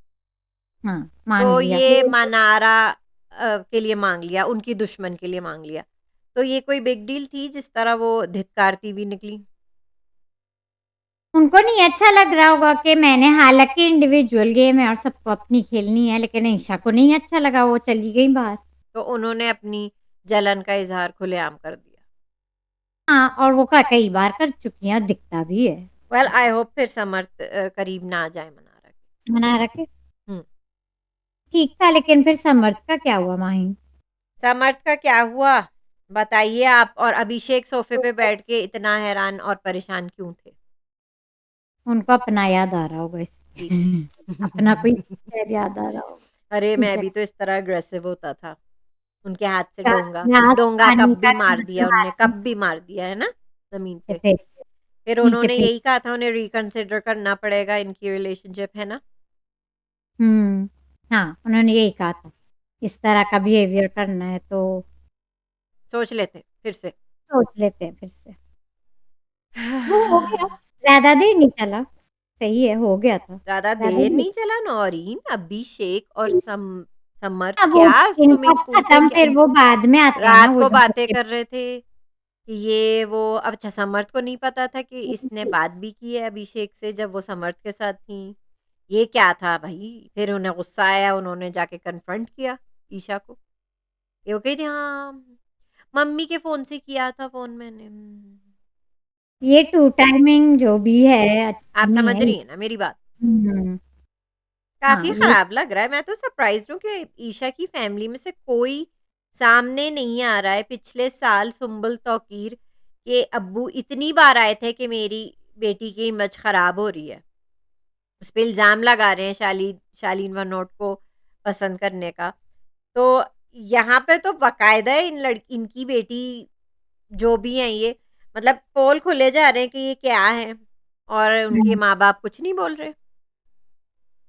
हाँ, माँग तो लिया। ये मनारा के लिए माँग लिया, उनकी दुश्मन के लिए माँग लिया, तो ये कोई बिग डील थी जिस तरह वो धिक्कारती हुई निकली? उनको नहीं अच्छा लग रहा होगा कि मैंने, हालाँकि इंडिविजुअल गेम है और सबको अपनी खेलनी है, लेकिन ईशा को नहीं अच्छा लगा, वो चली गई बाहर। तो उन्होंने अपनी जलन का इज़हार खुलेआम कर दिया। हाँ, और वो कई बार कर चुकी हैं, दिखता भी है। वेल आई होप फिर समर्थ करीब ना आ जाए मनारा के। मना रखे। हुँ। ठीक था, लेकिन फिर समर्थ का क्या हुआ माही? समर्थ का क्या हुआ? बताइए आप और अभिषेक सोफ़े पे बैठ के इतना हैरान और परेशान क्यों थे? उनको अपना याद आ रहा होगा जी। इसलिए। अपना कोई शायद याद आ रहा होगा। अरे! मैं ईशा भी तो इस तरह अग्रेसिव होता था। उनके हाथ से का डोंगा याद डोंगा पानी कब का भी मार दिया उन्होंने, तुम्हारा कब भी मार दिया, है ना? ज़मीन पे। नीचे फेंक फिर नीचे उन्होंने फेंक। यही कहा था उन्हें रिकंसिडर करना पड़ेगा इनकी रिलेशनशिप, है ना? हुँ। हाँ, उन्होंने यही कहा था, इस तरह का बिहेवियर करना है तो सोच लेते फिर से। सोच लेते हैं फिर से। वो हो गया, ज़्यादा देर नहीं चला, सही है, हो गया था। ज़्यादा ज़्यादा देर नहीं। नहीं चला नौरीन, अभिषेक और समर्थ हाँ, वो क्या इनका स्विमिंग पूल पे खत्म क्या फिर वो बाद में आता है ना, रात वो को जो बातें बच्चे। कर रहे थे कि ये वो अब अच्छा समर्थ को नहीं पता था कि इसने बात भी की है अभिषेक से जब वो समर्थ के साथ थी। ये क्या था भई? फिर उन्हें गुस्सा आया, उन्होंने जाके कन्फ्रंट किया ईशा को। ये वो कही थी हाँ, मम्मी के फ़ोन से किया था फ़ोन मैंने। ये टू टाइमिंग जो भी है अच्छी आप नहीं समझ है। रही हैं ना मेरी बात? हुँ। काफ़ी हाँ, ये खराब लग रहा है, मैं तो सरप्राइज़्ड हूँ कि ईशा की फैमिली में से कोई सामने नहीं आ रहा है। पिछले साल सुंबल तौकीर के अब्बू इतनी बार आए थे कि मेरी बेटी की इमेज खराब हो रही है। उस पे इल्ज़ाम लगा रहे हैं शालीन भनोट को पसंद करने का। तो यहाँ पे तो बाकायदा इनकी बेटी जो भी हैं ये मतलब पोल खुले जा रहे हैं कि ये क्या है और उनके हुँ। माँ-बाप कुछ नहीं बोल रहे।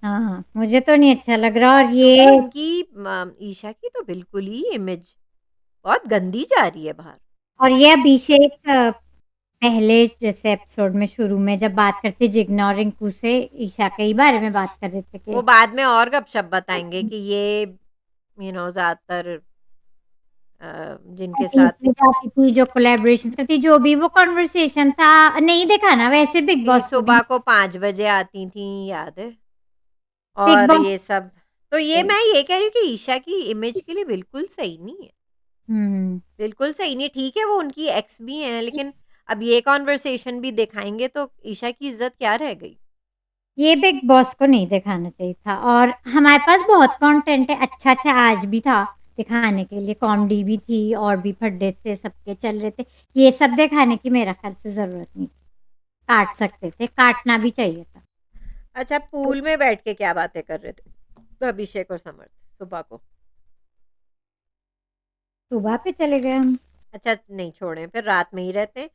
हाँ, हाँ, मुझे तो नहीं अच्छा लग रहा और क्योंकि ये इनकी ईशा की तो बिल्कुल ही इमेज बहुत गंदी जा रही है बाहर। अभिषेक पहले जैसे एपिसोड में शुरू में जब बात करते जिग्ना और रिंकू से ईशा के ही बारे में बात कर रहे थे वो कि बाद में और गपशप बताएँगे कि ये ज़्यादातर जिनके टीम्स साथ में जाती थी, जो कोलैबोरेशंस करती, जो भी वो कन्वर्सेशन था, नहीं देखा ना वैसे बिग कि बॉस को भी। सुबह को 5 बजे आती थीं, याद है? बिग और बॉस ये सब। तो ये मैं ये कह रही हूँ कि ईशा की इमेज के लिए बिल्कुल सही नहीं है। हुँ। बिल्कुल सही नहीं है। ठीक है, वो उनकी एक्स भी हैं, लेकिन अब ये कन्वर्सेशन भी दिखाएँगे तो ईशा की इज़्ज़त क्या रह गई? ये बिग बॉस को नहीं दिखाना चाहिए था और हमारे पास बहुत कंटेंट है, अच्छा-अच्छा आज भी था दिखाने के लिए, कॉमेडी भी थी और भी फड्डे थे, सबके चल रहे थे। ये सब दिखाने की मेरा ख़्याल से ज़रूरत नहीं थी। काट सकते थे, काटना भी चाहिए था। अच्छा, पूल में बैठ के क्या बातें कर रहे थे? तो अभिषेक और समर्थ सुबह को। सुबह पे चले गए हम। अच्छा नहीं छोड़ें, फिर रात में ही रहते हैं।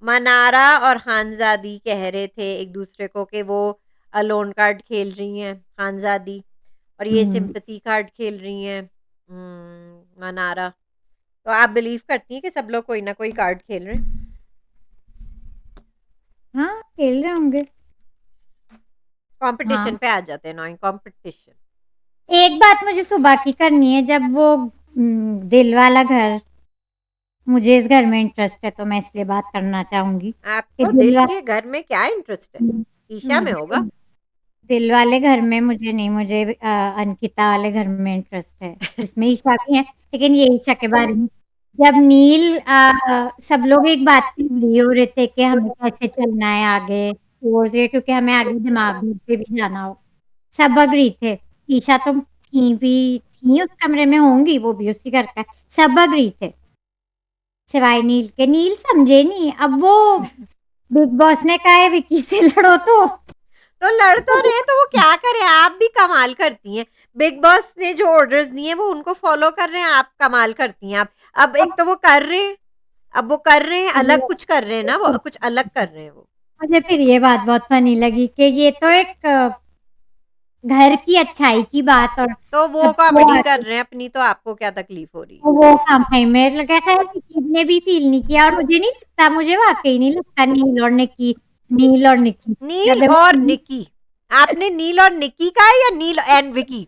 मनारा और खानज़ादी कह रहे थे एक-दूसरे को कि वो अलोन कार्ड खेल रही हैं खानज़ादी और ये हुँ। सिम्पैथी कार्ड खेल रही हैं मनारा। तो आप बिलीव करती हैं कि सब लोग कोई ना कोई कार्ड खेल रहे हैं? हाँ, खेल रहे होंगे। कॉम्पिटिशन हाँ। पे आ जाते हैं, नोइंग कॉम्पिटिशन। एक बात मुझे सुबह की करनी है, जब वो दिल वाला घर, मुझे इस घर में इंटरेस्ट है तो मैं इसलिए बात करना चाहूँगी कि आपको दिल दिल वा के घर में क्या इंटरेस्ट है? ईशा में मुझे होगा? दिल वाले घर में मुझे नहीं, मुझे अंकिता वाले घर में इंटरेस्ट है, जिसमें ईशा भी है, लेकिन ये ईशा के बारे में जब नील सब लोग एक बात पे एग्री हो रहे थे कि हमें कैसे चलना है आगे टूवर्ड्स ये, क्योंकि हमें आगे दिमाग पे भी जाना हो, सब एग्री थे। ईशा तो थी उस कमरे में, होंगी, वो भी उसी घर का है। सब एग्री थे सिवाय नील के। नील समझे नहीं। अब वो बिग बॉस ने कहा है विक्की से लड़ो तो लड़ तो रहे हैं, तो वो क्या करें? आप भी कमाल करती हैं। बिग बॉस ने जो ऑर्डर्स दिए वो उनको फॉलो कर रहे हैं, आप कमाल करती हैं। आप अब एक तो वो कर रहे हैं, अब वो कर रहे हैं, अलग कुछ कर रहे हैं ना, वो कुछ अलग कर रहे हैं वो। मुझे फिर ये बात बहुत फनी लगी कि ये तो एक घर की अच्छाई की बात, और तो वो कॉमेडी कर रहे हैं अपनी, तो आपको क्या तकलीफ हो रही है? वो काम मेरे लगा, खैर किसी ने भी फील नहीं किया, और मुझे नहीं लगता, मुझे वाकई नहीं लगता नील और निक्की नील और निक्की, आपने नील और निक्की का है या नील एंड विकी?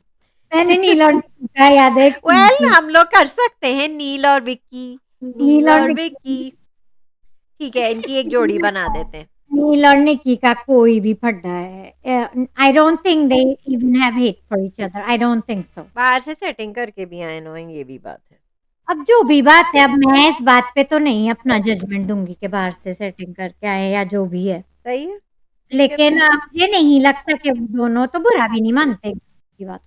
मैंने नील और निक्की का याद है। वेल हम लोग कर सकते हैं नील और विक्की, नील नील और और निक्की, विक्की। ठीक है, इनकी एक जोड़ी बना देते हैं। नील और निक्की का कोई भी फड्डा है। आई don't think they even have hate for each other, I don't think so. बाहर से सेटिंग करके भी आए नोइंग, ये भी बात है। अब जो भी बात है, अब मैं इस बात पे तो नहीं अपना जजमेंट दूंगी कि बाहर से सेटिंग करके आए या जो भी है, सही है, ठीक है लेकिन फिर। मुझे नहीं लगता कि वो दोनों तो बुरा भी नहीं मानते की बात।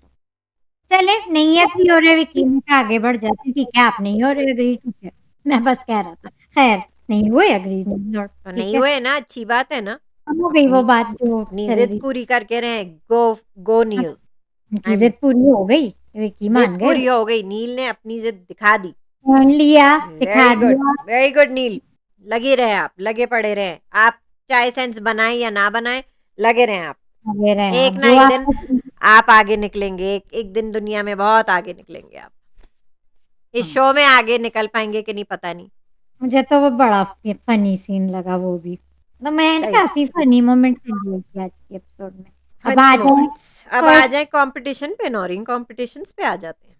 चले, नहीं है भी हो रहे विकी में तो आगे बढ़ जाते। ठीक है, आप नहीं हो रहे एग्री, ठीक है, मैं बस कह रहा था। खैर, नहीं हुए एग्री, नहीं और तो ठीक नहीं है, हुए ना, अच्छी बात है ना। अब हो गई वो अपनी बात जो अपनी चल जिद रही। पूरी करके रहे। गो गो अब नील। उनकी आई जिद मीन पूरी हो गई, विकी जिद मान गए, पूरी हो गई, नील ने अपनी जिद दिखा दी। मान लिया, दिखा वेरी गुड, दिया। वेरी गुड नील। लगे रहे आप, लगे पड़े रहे आप, चाहे सेंस बनाए या ना बनाए, लगे रहे आप। लगे रहे हैं एक अब ना जो एक दिन आप। आप आगे निकलेंगे, एक एक दिन दुनिया में बहुत आगे निकलेंगे आप। इस हाँ, शो में आगे निकल पाएंगे कि नहीं पता नहीं। मुझे तो वो बड़ा फनी सीन लगा वो भी, तो मैंने सही, काफी फनी मोमेंट्स एंजॉय किया आज के एपिसोड में। अब फनी आ जाए मोमेंट्स। अब आ फर्स्ट जाए कंपटीशन पे, नॉरिंग कॉम्पिटिशन्स पे आ जाते हैं।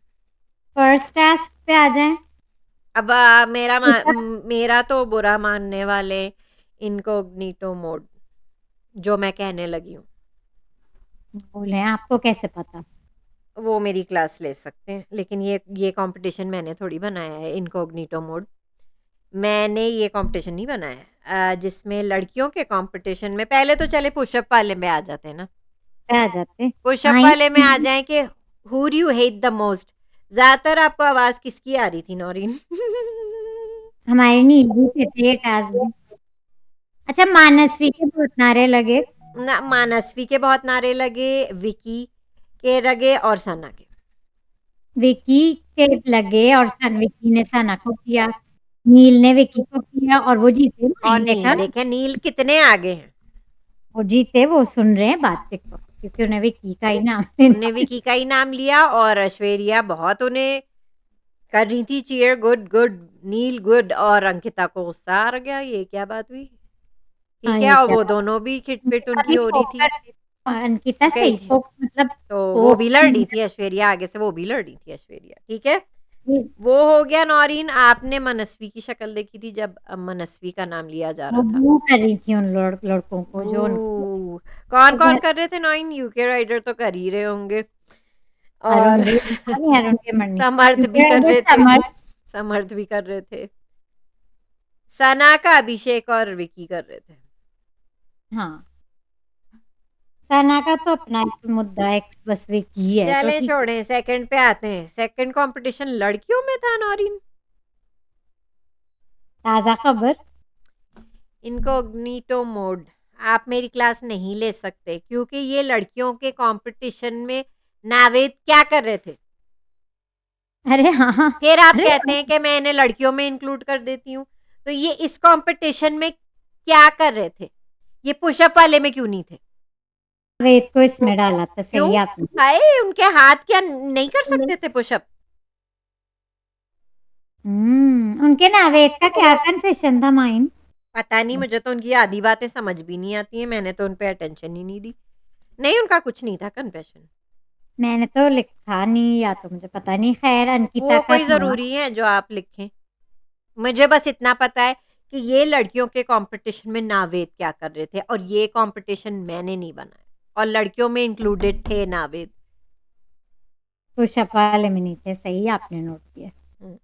फर्स्ट टास्क पे आ जाए। अब मेरा तो बुरा मानने वाले इनकॉग्निटो मोड जो मैं कहने लगी हूँ, बोले आपको कैसे पता? वो मेरी क्लास ले सकते हैं, लेकिन ये कंपटीशन मैंने थोड़ी बनाया है इनकॉग्निटो मोड। मैंने ये कंपटीशन नहीं बनाया जिसमें लड़कियों के कंपटीशन में पहले तो चले पुशअप वाले में आ जाते हैं ना। पे आ जाते। पुशअप हाँ, वाले में आ जाएं कि who do you hate the most. ज्यादातर आपको आवाज किसकी आ रही थी नौरीन? हमारे नीलू के थे टास्क भी। अच्छा, मानसवी के बहुत नारे लगे। ना, मानसवी के बहुत नारे लगे, विकी के लगे और सना के। विकी के लगे, और विकी ने सना को किया, नील ने विकी को किया, और वो जीते और नहीं, देखा? नील देखे, नील कितने आगे हैं। वो जीते, वो सुन रहे हैं बात को, क्योंकि उन्हें विकी का ही नाम लेना उनने विकी का ही नाम लिया, और ऐश्वर्या बहुत उन्हें कर रही थी चीयर, गुड गुड नील गुड, और अंकिता को गुस्सा आ गया, ये क्या बात हुई? हाँ, ठीक है, ये और क्या वो बात? दोनों भी खिटपिट अंकिता उनकी भी हो रही पोक थी। कर रही थी। अंकिता वो कही सही थी, पोक, मतलब तो वो भी पोक लड़ रही थी ऐश्वर्या आगे से, वो भी लड़ रही थी ऐश्वर्या, ठीक है। वो वो हो गया नौरीन। आपने मनस्वी की शक्ल देखी थी जब मनस्वी का नाम लिया जा रहा था? वो कर रही थी उन लड़कों को जो वो कौन कौन उनको कर रहे थे नौरीन? यूके राइडर तो कर ही रहे होंगे, अरुण और भी, नहीं अरुण के मरनी, समर्थ भी कर क्योंकि रहे थे, समर। समर्थ भी कर रहे थे, सना का अभिषेक और विकी कर रहे थे। हाँ, सना का तो अपना एक मुद्दा, एक बस विकी है तो चलें ठीक है। छोड़ें, सेकंड पे आते हैं। सेकंड कंपटीशन लड़कियों में था नौरीन। ताजा खबर। Incognito mode. आप मेरी क्लास नहीं ले सकते क्योंकि ये लड़कियों के कंपटीशन में नावेद क्या कर रहे थे। अरे हाँ, हाँ, फिर आप अरे कहते हैं कि मैं इन्हें लड़कियों में इंक्लूड कर देती हूँ, तो ये इस कंपटीशन में क्या कर रहे थे? ये पुशअप वाले में क्यों नहीं थे? वेद को इसमें डाला था, क्यों? सही आपने। हाय, उनके हाथ क्या नहीं कर सकते थे पुशअप? उनके ना वेद का क्या कन्फेशन था माइन? पता नहीं, मुझे तो उनकी आधी बातें समझ भी नहीं आती हैं, मैंने तो उन पे अटेंशन ही नहीं दी। नहीं, उनका कुछ नहीं था कन्फेशन। मैंने तो लिखा नहीं, या तो मुझे पता नहीं, खैर अंकिता वो का कोई था। ज़रूरी है जो आप लिखें? मुझे बस इतना पता है कि ये लड़कियों के कंपटीशन में नावेद क्या कर रहे थे, और ये कंपटीशन मैंने नहीं बनाया, और लड़कियों में इंक्लूडेड थे नावेद। पुशअप वाले में नहीं थे, सही आपने नोट किया। हुँ।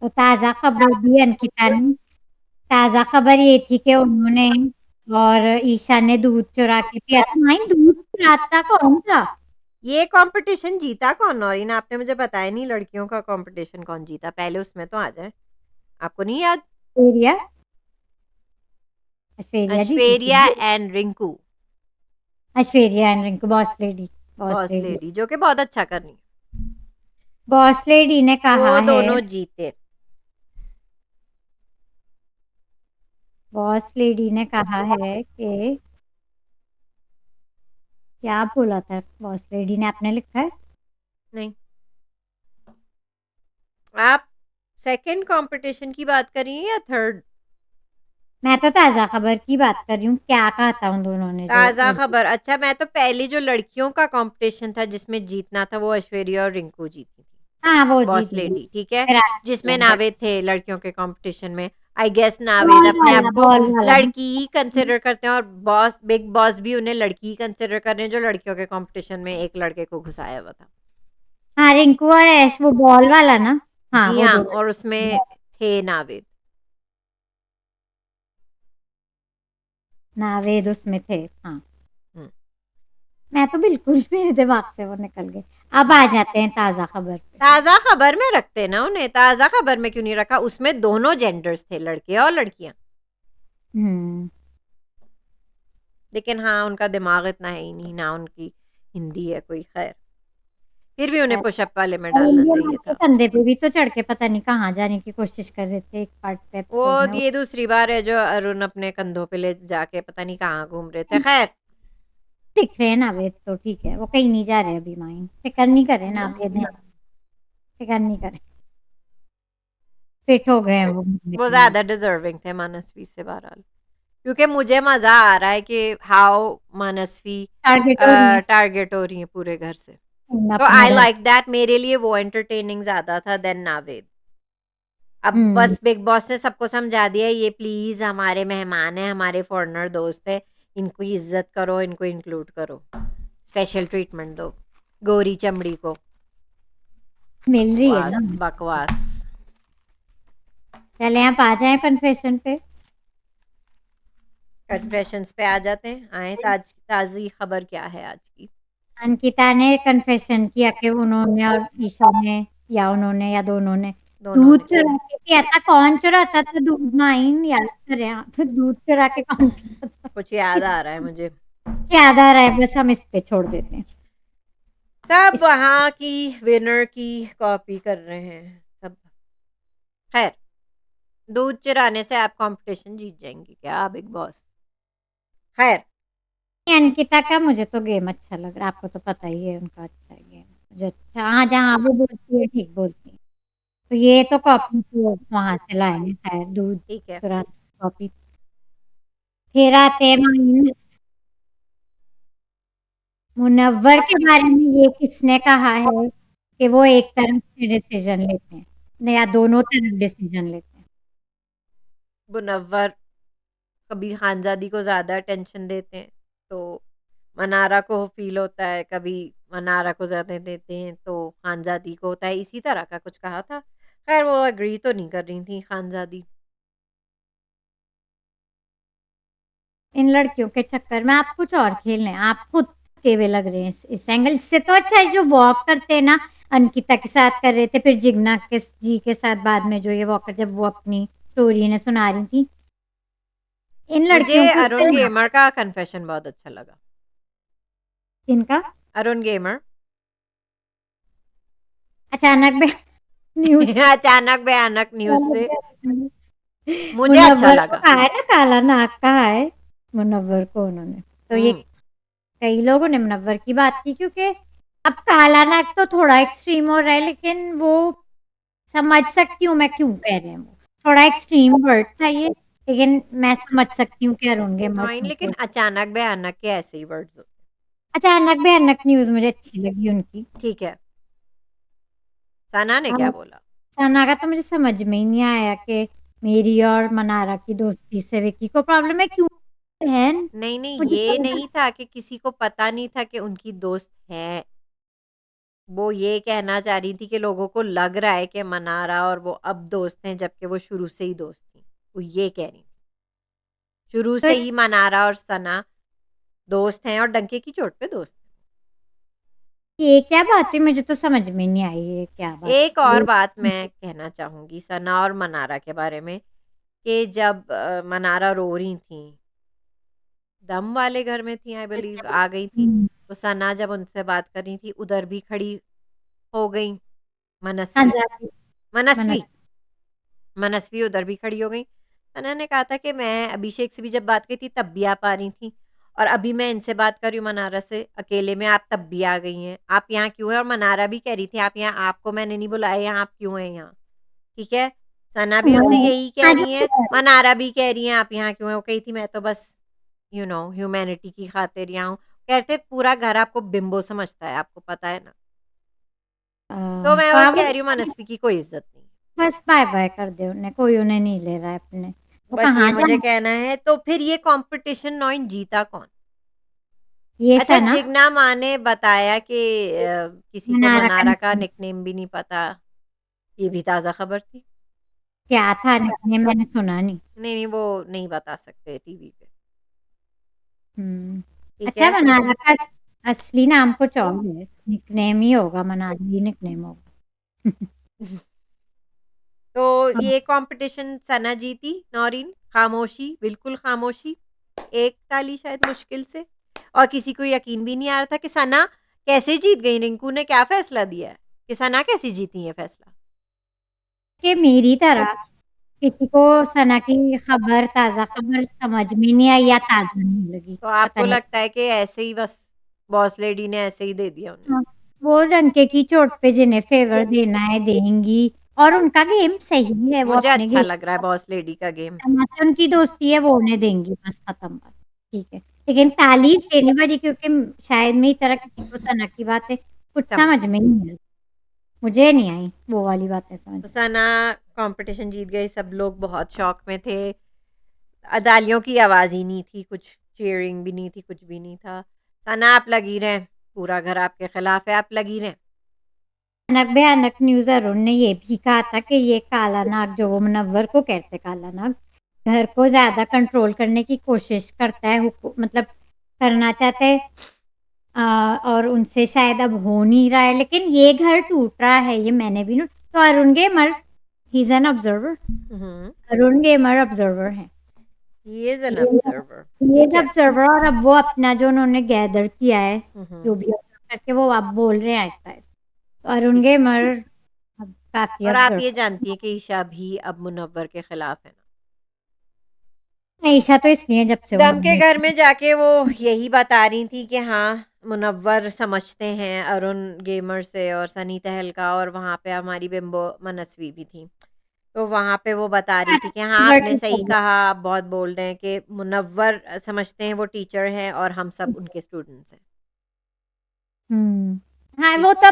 तो ताजा खबर भी अंकिता ने, ताजा खबर ये थी कि उन्होंने और ईशा ने दूध चुरा के पिया था। माइन दूध चुराता कौन था? ये कंपटीशन जीता कौन? नौरीन, आपने मुझे बताया नहीं लड़कियों का कंपटीशन कौन जीता, पहले उसमें तो आ जाए। आपको नहीं याद? ऐश्वर्या ऐश्वर्या जीती ऐश्वर्या थी। And Rinku, Aishwarya and Rinku boss lady. Boss boss lady. Lady, जो कि बहुत अच्छा कर रही है। बॉस लेडी ने कहा वो है। दोनों जीते। बॉस लेडी ने कहा है कि क्या बोला था बॉस लेडी ने, आपने लिखा है? नहीं, आप सेकंड कंपटीशन की बात कर रही हैं या थर्ड? मैं तो ताजा खबर की बात कर रही हूँ, क्या कहा था उन दोनों ने जो ताज़ा खबर, अच्छा, मैं तो पहली जो लड़कियों का कंपटीशन था जिसमें जीतना था वो ऐश्वर्या और रिंकू जीती थी। हाँ वो बॉस जीती थी। लेडी, ठीक है। विराट जिसमें कोहली, बट नावेद थे लड़कियों के कंपटीशन में। आई गेस नावेद बॉल अपने आप वाला को बॉल वाला ना। लड़की ही कंसिडर करते हैं, और बॉस बिग बॉस भी उन्हें लड़की ही कंसिडर कर रहे हैं, जो लड़कियों के कंपटीशन में एक लड़के को घुसाया हुआ था। हाँ रिंकू और ऐश, वो बॉल वाला ना। हाँ जी वो हाँ, दोनों। और उसमें थे नावेद। नावेद उसमें थे, हाँ। हम्म, मैं तो बिल्कुल मेरे दिमाग से वो निकल गए। अब आ जाते हैं ताजा खबर पे। ताज़ा खबर में रखते ना उन्हें, ताज़ा खबर में क्यों नहीं रखा? उसमें दोनों जेंडर्स थे, लड़के और लड़कियां। हम्म। लेकिन हाँ, उनका दिमाग इतना है ही नहीं, ना उनकी हिंदी है कोई, खैर। फिर भी उन्हें पुशअप वाले में और डालना इंडियन चाहिए के था। कंधे पे भी तो चढ़ के पता नहीं कहाँ जाने की कोशिश कर रहे थे एक पार्ट पे, वो एपिसोड में। ये दूसरी बार है जो अरुण अपने कंधों पे ले जाके पता नहीं कहाँ घूम रहे थे, खैर। दिख रहे हैं नावेद तो ठीक है, वो कहीं नहीं जा रहे अभी, माइंड फिक्र नहीं कर रहे नावेद है। फिक्र नहीं करे, फिट हो गए हैं वो घूमने वो के लिए। ज्यादा डिजर्विंग थे मनस्वी से, बहरहाल। क्योंकि मुझे मजा आ रहा है कि हाउ मनस्वी टारगेट हो रही है टारगेट हो रही है पूरे घर से। तो अपने आई घर। लाइक दैट, मेरे लिए वो एंटरटेनिंग ज्यादा था देन नावेद। अब हम्म। बस बिग बॉस ने सबको समझा दिया, ये प्लीज हमारे मेहमान हैं, हमारे फॉरेनर दोस्त है, इनको इज्जत करो, इनको इंक्लूड करो, स्पेशल ट्रीटमेंट दो गोरी चमड़ी को। मिल रही है ना। बकवास बकवास। चले आप आ जाए कन्फेशन पे। कन्फेशंस पे आ जाते हैं, आए ताजी खबर क्या है आज की? अंकिता ने कन्फेशन किया कि उन्होंने और ईशा ने, या उन्होंने या दोनों ने दोनों दूध ने। चुरा के पिया था। कौन चुराता था दूध? माइन याद करें आप, दूध चुरा के कौन पीता था? कुछ याद आ रहा है मुझे। याद आ रहा है, बस हम इस पे छोड़ देते हैं। सब इस वहां की विनर की कॉपी कर रहे हैं सब। खैर, दूध चुराने से आप कंपटीशन जीत जाएंगी क्या बिग बॉस? खैर। अंकिता का मुझे तो गेम अच्छा लग रहा है, आपको तो पता ही है उनका अच्छा है गेम मुझे। अच्छा हाँ, जहाँ वो बोलती है ठीक बोलती है। तो ये तो कॉपी तो वहां से लाए हैं, खैर दूध ठीक है। चुरा कॉपी। फिर आते हैं माइन। मुनव्वर के बारे में ये किसने कहा है कि वो एक तरफ से डिसीजन लेते हैं, नहीं, या दोनों तरफ डिसीजन लेते हैं? मुनव्वर कभी खानजादी को ज्यादा अटेंशन देते हैं तो मनारा को फील होता है, कभी मनारा को ज्यादा देते हैं तो खानजादी को होता है, इसी तरह का कुछ कहा था। खैर, वो एग्री तो नहीं कर रही थी खानजादी। इन लड़कियों के चक्कर में आप कुछ और खेल रहे हैं, आप खुद थके हुए लग रहे हैं इस एंगल से। तो अच्छा है जो वॉक करते हैं ना, अंकिता के साथ कर रहे थे, फिर जिग्ना के जी के साथ बाद में जो ये वॉकर, जब वो अपनी स्टोरी ने सुना रही थी, इन मुझे लड़कियों को अरुण उससे गेमर का कन्फेशन बहुत अच्छा लगा। इनका अरुण गेमर अचानक में न्यूज से अचानक भयानक न्यूज से मुझे अच्छा मुनव्वर को लगा। कहा है ना काला नाक कहा है मुनव्वर को उन्होंने। तो ये हम्म। कई लोगों ने मुनव्वर की बात की, क्योंकि अब काला नाक तो थोड़ा एक्सट्रीम हो रहा है, लेकिन वो समझ सकती हूँ मैं क्यों कह रहे हैं। वो थोड़ा एक्सट्रीम वर्ड था ये, लेकिन मैं समझ सकती हूँ कि अरुण गेमर नॉइन, क्यों लेकिन कह। अचानक भयानक के ऐसे ही वर्ड्स होते अचानक भयानक न्यूज मुझे अच्छी लगी उनकी। हैं। ठीक है। सना ने क्या और बोला? सना का तो मुझे समझ में ही नहीं आया कि मेरी और मनारा की दोस्ती से विक्की को प्रॉब्लम है, क्यों बहन? नहीं नहीं, मुझे ये समझ। नहीं था कि किसी को पता नहीं था कि उनकी दोस्त है। वो ये कहना चाह रही थी कि लोगों को लग रहा है कि मनारा और वो अब दोस्त हैं, जबकि वो शुरू से ही दोस्त थी। वो ये कह रही थी, शुरू तो से ही मनारा और सना दोस्त हैं और डंके की चोट पे दोस्त हैं। ये क्या बात हुई? मुझे तो समझ में नहीं आई ये क्या बात एक और बात हुई? मैं कहना चाहूँगी सना और मनारा के बारे में कि जब मनारा रो रही थीं, दम वाले घर में थीं आई बिलीव आ गई थीं, हुँ। तो सना जब उनसे बात कर रही थी उधर भी खड़ी हो गईं हाँ मनस्वी जी, मनस्वी मनस मनस्वी उधर भी खड़ी हो गईं। सना ने कहा था कि मैं अभिषेक से भी जब बात की थी तब भी आप आ रही थीं और अभी मैं इनसे बात कर रही हूँ मनारा से अकेले में, आप तब भी आ गई हैं। आप यहाँ क्यों हैं? और मनारा भी कह रही थी आप यहाँ, आपको मैंने नहीं बुलाया यहाँ, आप क्यों हैं यहाँ? ठीक है? सना भी उनसे यही कह हाँ रही हैं, जी। मनारा भी कह रही हैं आप यहाँ क्यों हैं? वो कही थी मैं तो बस ह्यूमैनिटी की खातिर यहाँ हूँ। कहते पूरा घर आपको बिम्बो समझता है, आपको पता है ना? तो मैं हाँ, बस वो कह रही हूँ मनस्वी की कोई इज़्ज़त नहीं है। बस बाय-बाय कर दे उन्हें, कोई उन्हें नहीं ले रहा है अपने। वो बस कहाँ ये मुझे जाएँ? कहना है, तो फिर ये कॉम्पिटिशन नॉइन जीता कौन? ये अच्छा सना जिग्ना माँ ने बताया कि किसी को मनारा का मनारा का निकनेम निकनेम भी नहीं पता, ये भी ताज़ा खबर थी। क्या था निकनेम मैंने सुना नहीं। नहीं, नहीं वो नहीं बता सकते टीवी पे, हुँ। ठीक अच्छा है? मनारा का असली नाम कुछ और है, निकनेम ही होगा मनाली ही निकनेम होगा। तो हाँ, ये कॉम्पिटिशन सना जीती, नौरीन खामोशी, बिल्कुल खामोशी, एक ताली शायद मुश्किल से और किसी को यकीन भी नहीं आ रहा था कि सना कैसे जीत गई, रिंकू ने क्या फ़ैसला दिया है कि सना कैसे जीती ये फ़ैसला? कि मेरी तरह किसी को सना की खबर ताज़ा खबर समझ में नहीं आई या ताज़ा नहीं लगी, तो पता आपको नहीं। लगता है कि ऐसे ही बस बॉस लेडी ने ऐसे ही दे दिया उन्हें? हाँ, वो डंके की चोट पे जिन्हें फ़ेवर देना है देंगी और उनका गेम सही है, वो मुझे अपने अच्छा गेम लग रहा है बॉस लेडी का गेम। सना से उनकी दोस्ती है वो उन्हें देंगी बस खत्म बात, ठीक है। लेकिन ताली इसलिए नहीं बजी क्योंकि शायद मेरी तरह किसी को सना की बातें कुछ समझ समझ में नहीं आई, मुझे नहीं आई वो वाली बातें समझ तो में। सना कॉम्पिटिशन जीत गई, सब लोग बहुत शॉक में थे। तालियों की आवाज़ ही नहीं थी, कुछ चीयरिंग भी नहीं थी, कुछ भी नहीं था। सना आप लगी रहें, पूरा घर आपके खिलाफ है, आप लगी रहें। भयानक भयानक न्यूज़ अरुण ने ये भी कहा था कि ये काला नाग जो वो मुनव्वर को कहते काला नाग, घर को ज़्यादा कंट्रोल करने की कोशिश करता है मतलब करना चाहता है और उनसे शायद अब हो नहीं रहा है लेकिन ये घर टूट रहा है ये मैंने भी तो Arun gamer he is an observer hmm, Arun gamer observer है। ही इज़ एन ये ऑब्जर्वर ये ठीक है। ऑब्जर्वर और अब वो अपना जो उन्होंने गैदर किया है, हुँ, हुँ, जो भी ऑब्जर्व करके वो अब बोल रहे हैं आहिस्ता-आहिस्ता। तो अरुण ठीक है। गेमर अब काफ़ी और आप ये ऑब्जर्व जानती हैं कि ईशा भी अब मुनव्वर के खिलाफ है ना? ईशा तो इसलिए जब से वो दम के नॉमिनेट घर में जाके वो यही बता रही थी कि हाँ, मुनव्वर समझते हैं अरुण गेमर से और सनी तहलका और वहाँ पे हमारी बिंबो मनस्वी भी थी। तो वहाँ पे वो बता रही थी कि हाँ, आपने कन्वर्ट हो सही गया। कहा, आप बहुत बोल्ड हैं कि मुनव्वर समझते हैं वो टीचर हैं और हम सब उनके स्टूडेंट्स हैं। हुँ। हाँ, ठीक वो तो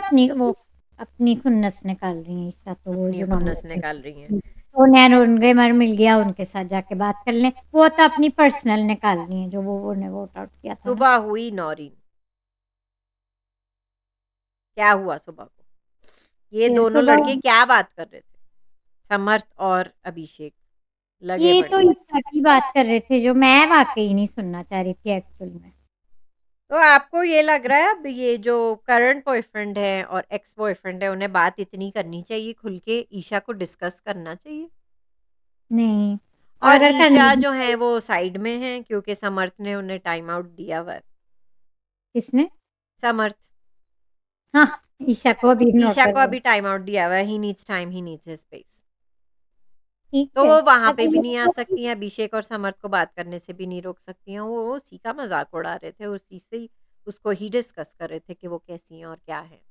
अपनी खुन्नस निकाल रही हैं ईशा तो वो अपनी जो खुन्नस नॉमिनेट निकाल रही हैं। तो अरुण गेमर मिल गया उनके साथ जाके बात कर लें। वो तो अपनी पर्सनल निकाल रही हैं जो वो उन्होंने वोट आउट किया था ना। सुबह हुई नौरीन, क्या हुआ सुबह को? ये फिर दोनों सुबह लड़के क्या बात कर रहे थे? समर्थ और अभिषेक लगे ये पड़े तो थे। ईशा की बात कर रहे थे जो मैं वाक़ई नहीं सुनना चाह रही थी एक्चुअल में। तो आपको ये लग रहा है अब ये जो करंट बॉयफ्रेंड है और एक्स बॉयफ्रेंड है उन्हें बात इतनी करनी चाहिए खुल के ईशा को डिस्कस करना चाहिए? नहीं, और और अगर करनी ईशा भी जो है चाहिए वो साइड में है क्योंकि समर्थ ने उन्हें टाइम आउट दिया हुआ है। किसने? समर्थ हाँ, ईशा को अभी इग्नोर ईशा कर को रहे हैं। अभी टाइम आउट दिया हुआ है, he needs time, he needs his space. ठीक तो है, वो वहाँ पे अगर भी ये नहीं आ सकती हैं, अभिषेक और समर्थ को बात करने से भी नहीं रोक सकती हैं। वो उसी का मज़ाक उड़ा रहे थे, उसी से ही उसको ही डिस्कस कर रहे थे कि वो कैसी हैं और क्या हैं।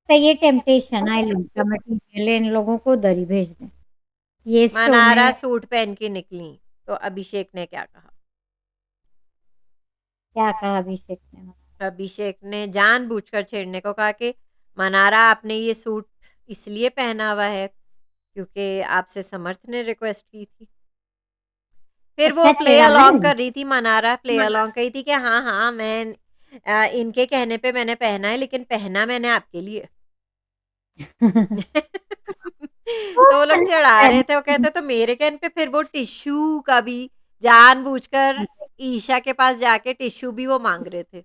तो ये टेम्पटेशन आइलैंड का मटीरियल है, इन लोगों को उधर ही भेज दें। ये शो मनारा में सूट पहन के निकलीं, तो अभिषेक ने क्या कहा? क्या कहा अभिषेक ने? अभिषेक ने जानबूझकर छेड़ने को कहा कि मनारा आपने ये सूट इसलिए पहना हुआ है क्योंकि आपसे समर्थ ने रिक्वेस्ट की थी। फिर वो अच्छा प्ले छेड़ा अलोंग मैंने? कर रही थी, मनारा प्ले अलोंग कही थी कि हाँ, हाँ, मैं इनके कहने पे मैंने पहना है लेकिन पहना मैंने आपके लिए। तो वो लोग चिढ़ा रहे थे, वो कहते तो मेरे कहने पे फिर वो टिश्यू का भी जानबूझकर ईशा के पास जाके टिश्यू भी वो माँग रहे थे।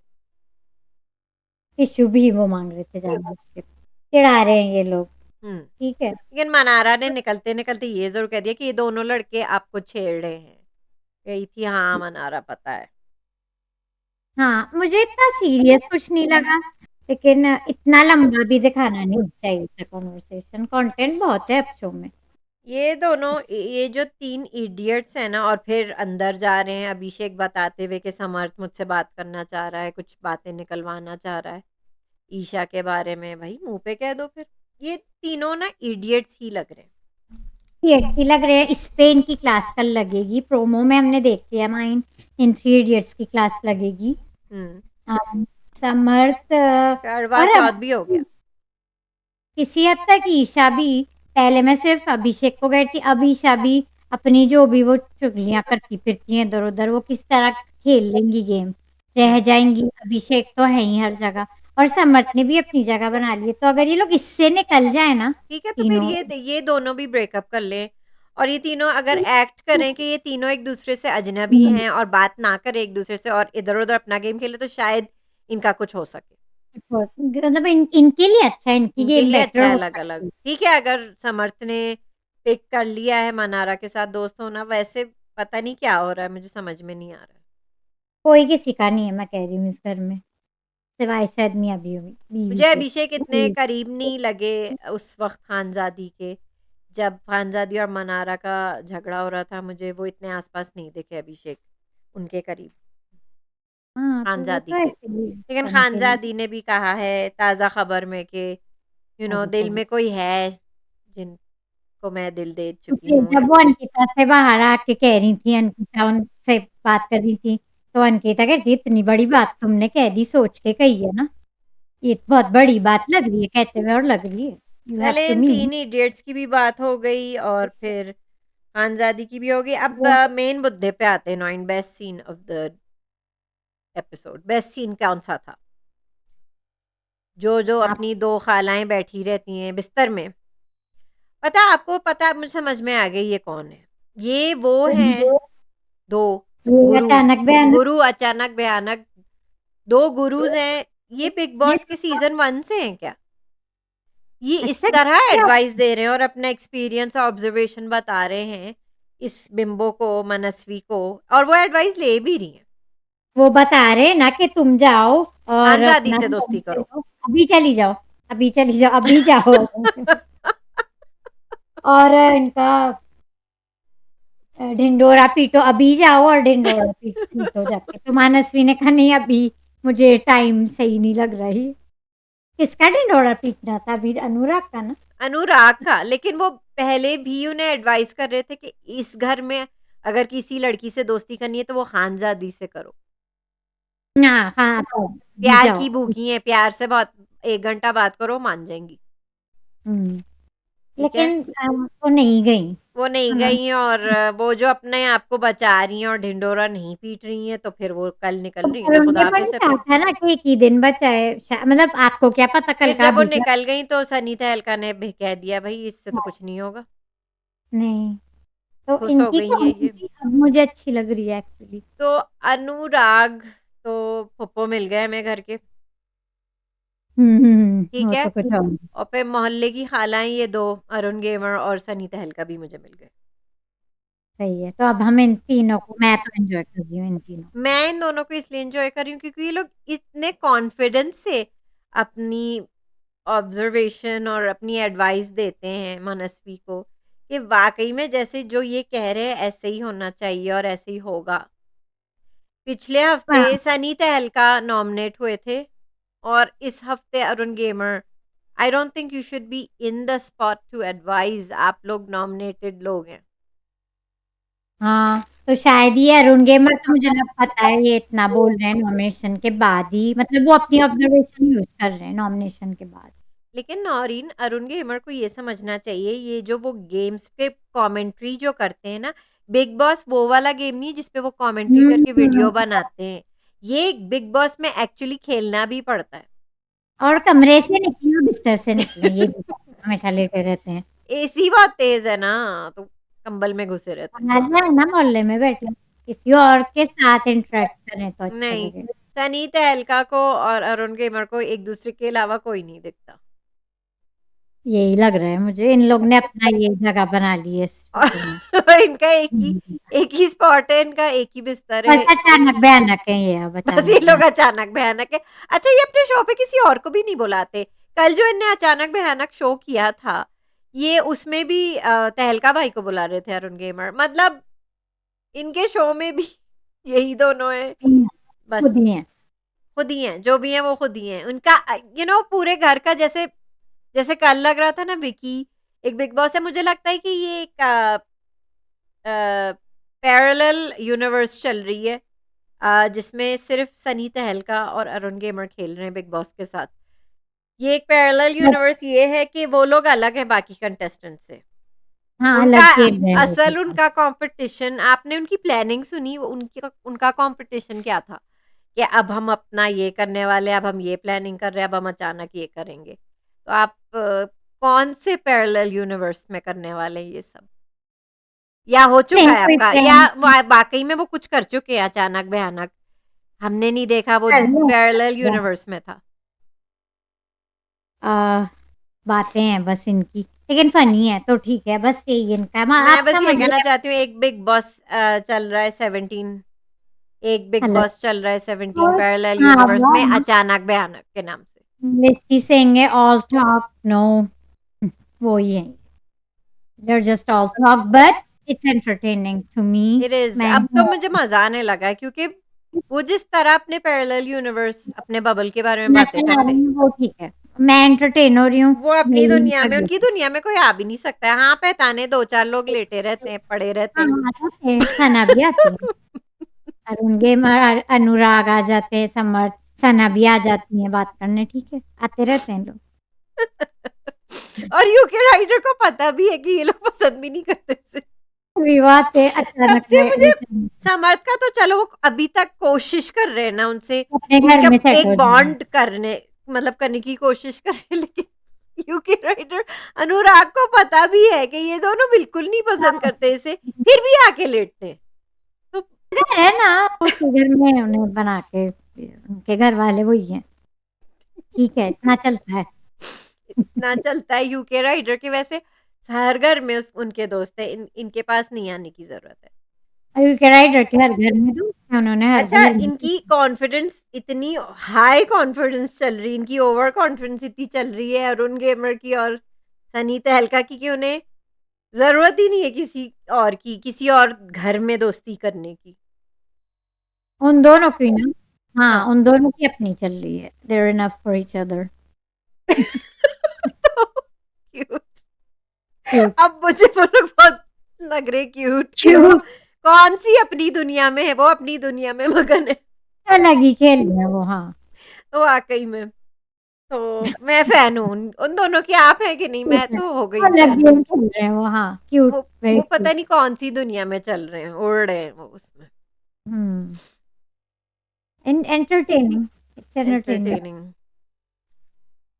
टिश्यू भी वो माँग रहे थे जानबूझ के। चिढ़ा रहे हैं ये लोग, हुँ। ठीक है। लेकिन मनारा ने निकलते-निकलते ये ज़रूर कह दिया कि ये दोनों लड़के आपको छेड़ रहे हैं। कही थी हाँ, मनारा पता है। हाँ, मुझे इतना सीरियस कुछ नहीं लगा, लेकिन इतना लंबा भी दिखाना नहीं चाहिए था कन्वर्सेशन, कंटेंट बहुत है अब शो में। ये दोनों ये जो 3 इडियट्स हैं ना और फिर अंदर जा रहे हैं अभिषेक बताते हुए कि समर्थ मुझसे बात करना चाह रहा है, कुछ बातें निकलवाना चाह रहा है, ईशा के बारे में, भई मुँह पे कह दो फिर। ये तीनों ना इडियट्स ही लग रहे हैं। ये अच्छी लग रहे हैं, इस पे इनकी क्लास कल लगेगी, प्रोमो में हमने देख लिया माइन इन थ्री इडियट्स की क्लास लगेगी। हुँ। समर्थ करवा और चौथ भी हो गया। किसी हद तक ईशा भी, पहले मैं सिर्फ अभिषेक को कहती, अब ईशा भी अपनी जो भी वो चुगलियाँ करती फिरती हैं इधर-उधर, वो किस तरह खेल लेंगी गेम, रह हुँ। जाएँगी। अभिषेक तो है ही हर जगह और समर्थ ने भी अपनी जगह बना ली है, तो अगर ये लोग इससे निकल जाए ना ठीक है, तो फिर तीनों ये दोनों भी ब्रेकअप कर लें और ये तीनों अगर एक्ट करें कि ये तीनों एक-दूसरे से अजनबी हुँ। हैं और बात ना करें एक-दूसरे से और इधर-उधर अपना गेम खेलें, तो शायद इनका कुछ हो सके। मतलब इनके लिए अच्छा है, इनकी इनके गेम लिए बेटर अच्छा है हो अलग-अलग। सकती है। ठीक है, अगर समर्थ ने पिक कर लिया है मनारा के साथ दोस्त होना, वैसे पता नहीं क्या हो रहा है, मुझे समझ में नहीं आ रहा है। कोई किसी का नहीं है, मैं कह रही हूँ इस घर में, सिवाय शायद मियाँ बीवी मुझे के। अभिषेक इतने करीब नहीं लगे उस वक़्त खानज़ादी के, जब खानज़ादी और मनारा का झगड़ा हो रहा था, मुझे वो इतने आस-पास नहीं दिखे अभिषेक, उनके करीब, हाँ, तो वो खानज़ादी तो के। ऐसे ही है, लेकिन फन के लिए। खानज़ादी ने भी कहा है ताज़ा खबर में कि दिल में कोई है, जिनको मैं दिल दे चुकी क्योंकि हूँ या जब वो कुछ। अंकिता से बाहर आके कह रही थी, अंकिता उनसे बात कर रही थी, तो अंकिता कहती इतनी बड़ी बात तुमने कह दी, सोच के कही है ना? ये तो बहुत बड़ी बात लग रही है कहते हुए और लग रही है। यू हैव पहले टू इन मीन 3 इडियट्स की भी बात हो गई और फिर खानज़ादी की भी हो गई। अब वो मेन मुद्दे पे आते हैं नॉइन best scene of the episode. Best scene कौन-सा था? जो आप अपनी 2 खालाएँ बैठी रहती हैं बिस्तर में। आपको पता है मुझे समझ में आ गई ये कौन है। ये वो हैं 2 ये गुरु। अचानक बयान गुरु अचानक भयानक 2 गुरुज़ हैं। ये बिग ये बॉस के सीज़न 1 से हैं क्या? ये इस अच्छा तरह क्या एडवाइस दे रहे हैं और अपना एक्सपीरियंस ऑब्जर्वेशन बता रहे हैं, इस बिंबो को, मनस्वी को और वो एडवाइस ले भी रही हैं। वो बता रहे हैं ना कि तुम जाओ और खानज़ादी अपना से फ़ोन दोस्ती ले करो। लो, अभी चली जाओ, अभी चली जाओ, अभी जाओ। और इनका ढिंढोरा पीटो, अभी जाओ और ढिंढोरा पीटो जाके। तो मानसवी ने कहा नहीं अभी मुझे टाइम सही नहीं लग रही। किसका ढिंढोरा पीटना था अभी? अनुराग का ना? अनुराग का, लेकिन वो पहले भी उन्हें एडवाइस कर रहे थे कि इस घर में अगर किसी लड़की से दोस्ती करनी है तो वो खानज़ादी से करो। हाँ, हाँ, तो अभी प्यार जाओ। की भूखी हैं, प्यार से बहुत 1 घंटा बात करो मान जाएँगी, हुँ, ठीक है? लेकिन वो नहीं गईं। वो नहीं उन्होंने गई हैं और वो जो अपने आप को बचा रही हैं और ढिंढोरा नहीं पीट रही हैं, तो फिर वो कल निकल रही हैं ना वरुण खुदा धवन हाफ़िज़ ने से कहा फिर। था ना कि एक ही दिन बचा है मतलब आपको क्या पता कल फिर का जब वो अभी क्या निकल गई तो सनी तहलका ने भी कह दिया भई इससे तो कुछ नहीं होगा, नहीं, तो खुश हो इनकी गई हैं ये। कॉमेंट्री अब मुझे अच्छी लग रही है एक्चुअली। तो अनुराग तो फुप्पो मिल गए हमें घर के, ठीक वो है? तो कुछ और और फिर मोहल्ले की खालाएँ ये 2 अरुण गेमर और सनी तहलका भी मुझे मिल गए। सही है, तो अब हम इन तीनों को मैं तो एन्जॉय कर रही हूँ इन तीनों को। मैं इन दोनों को इसलिए एन्जॉय कर रही हूँ क्योंकि ये लोग इतने कॉन्फिडेंस से अपनी ऑब्जर्वेशन और अपनी एडवाइस देते हैं मनस्वी को कि वाक़ई में जैसे जो ये कह रहे हैं ऐसे ही होना चाहिए और ऐसे ही होगा। पिछले हफ्ते हाँ, सनी तहलका नॉमिनेट हुए थे और इस हफ्ते Arun gamer. I don't think you should be in the spot to advise. आप लोग नॉमिनेटेड लोग हैं। हाँ, तो शायद ये अरुण गेमर तो मुझे लग पता है ये इतना बोल रहे हैं नॉमिनेशन के बाद ही मतलब वो अपनी ऑब्जर्वेशन यूज़ कर रहे हैं नॉमिनेशन के बाद। लेकिन नौरीन अरुण गेमर को ये समझना चाहिए ये जो वो गेम्स पे कमेंट्री जो करते हैं ना, बिग बॉस वो वाला गेम नहीं है जिसपे वो कमेंट्री हुँ, करके वीडियो बनाते हैं। ये बिग बॉस में एक्चुअली खेलना भी पड़ता है। और कमरे से निकले और बिस्तर से निकले ये भी हमेशा लेटे रहते हैं। एसी बहुत तेज है ना, तो कंबल में घुसे रहते हैं। बाहर जाए ना मोहल्ले में बैठे, किसी और के साथ इंटरैक्ट करें तो अच्छा नहीं, लगे। सनी तहलका को और अरुण गेमर को एक दूसरे के अलावा कोई नहीं दिखता। यही लग रहा है मुझे, इन लोग ने अपना ये जगह बना ली है इस शो में। और इनका एक ही स्पॉट है, इनका एक ही बिस्तर बस है। अचानक भयानक है ये, अब बस ये अचानक लोग भयानक। अचानक भयानक है। अच्छा, ये अपने शो पे किसी और को भी नहीं बुलाते। कल जो इनने अचानक भयानक शो किया था, ये उसमें भी तहलका भाई को बुला रहे थे, अरुण गेमर। मतलब इनके शो में भी यही दोनों हैं। बस खुद ही है। खुद ही हैं, जो भी हैं वो खुद ही हैं। उनका पूरे घर का जैसे जैसे कल लग रहा था ना विकी एक बिग बॉस है, मुझे लगता है कि ये एक पैरेलल यूनिवर्स चल रही है, जिसमें सिर्फ सनी तहलका और अरुण गेमर खेल रहे हैं बिग बॉस के साथ। ये एक पैरेलल बस यूनिवर्स ये है कि वो लोग अलग हैं बाकी कंटेस्टेंट से। हाँ, उनका अलग खेल रहे हैं वो असल लोग। उनका कंपटीशन, आपने उनकी प्लानिंग सुनी? वो उनकी उनका कंपटीशन क्या था कि अब हम अपना ये करने वाले हैं, अब हम ये प्लानिंग कर रहे हैं, अब हम अचानक ये करेंगे। तो आप कौन से पैरेलल यूनिवर्स में करने वाले हैं ये सब? या हो चुका नहीं है कोई आपका, या प्लान वाक़ई में वो कुछ कर चुके हैं अचानक भयानक, हमने नहीं देखा, वो कर लो। पैरेलल यूनिवर्स में था? आ, बातें हैं बस इनकी, लेकिन फनी है तो ठीक है, बस यही इनका है। मैं आप बस ये समझ कहना रहे चाहती हूँ, एक बिग बॉस चल रहा है 17, एक बिग हैं। बॉस चल रहा है 17 और पैरेलल हाँ, यूनिवर्स वो में ना अचानक भयानक के नाम से। लिस्टी सिंह है ऑल टॉक नो, वो ही है। They're just all talk, but it's entertaining to me. It is, मैं अब तो मुझे मज़ा आने लगा है, क्योंकि वो जिस तरह अपने पैरेलल यूनिवर्स, अपने बबल के बारे में मैं बातें चला करते, रही हूँ वो ठीक है, मैं एंटरटेन हो रही हूँ, वो अपनी यही दुनिया उनका में, उनकी गेम। दुनिया में कोई आ भी नहीं सकता है। हाँ, पहचाने 2-4 लोग लेटे रहते हैं, पड़े रहते हाँ, हैं। आ जाते हैं, सना भी आती है, अरुण गेमर, अनुराग आ जाते हैं, समर्थ, सना भी आ जाती है बात करने, ठीक है, आते रहते हैं लोग। और यूके राइडर को पता भी है कि ये लोग पसंद भी नहीं करते उसे। विवाद से अचानक सबसे मुझे रिटर्न समर्थ का तो चलो, वो अभी तक कोशिश कर रहे हैं ना उनसे, अपने घर उनका में सेट हो एक जाए। बॉन्ड करने, मतलब करने की कोशिश कर रहे हैं, लेकिन यूके राइडर अनुराग को पता भी है कि ये दोनों बिल्कुल नहीं पसंद करते इसे, फिर भी आके लेटते हैं। तो घर है ना, उसी घर में उन्हें बना के, उनके घर वाले वही हैं, ठीक है, इतना चलता है। इतना चलता है यूके राइडर के, वैसे हर घर में उनके दोस्त है, इनके पास नहीं आने की जरूरत है। अभी के राइडर के हर घर में दोस्त है, उन्होंने हर अच्छा, घर में इनकी कॉन्फिडेंस इतनी हाई कॉन्फिडेंस चल रही, इनकी ओवर कॉन्फिडेंस इतनी चल रही है अरुण गेमर की और सनी तहलका की, कि उन्हें ज़रूरत ही नहीं है किसी और की, किसी और घर में दोस्ती करने की। उन दोनों की ना, हाँ, हाँ। उन दोनों की अपनी चल रही है, they're enough for each other. तो क्यूट। क्यूट। अब मुझे वो लोग बहुत लग रहे क्यूट, कि वो क्यूट। कौन-सी अपनी दुनिया में है, वो अपनी दुनिया में मगन है। अलग ही खेल रहे हैं वो, हाँ। तो वाक़ई में, तो मैं फ़ैन हूँ उन उन दोनों की। आप हैं कि नहीं? ठीक मैं है, तो हो वो गई अलग फ़ैन। गेम खेल रहे हैं वो, हाँ, क्यूट, वो वेरी वो पता क्यूट। नहीं कौन-सी दुनिया में चल रहे हैं, उड़ रहे हैं वो उसमें। हुँ, एंटरटेनिंग, इट्स एंटरटेनिंग। एंटरटेनिंग।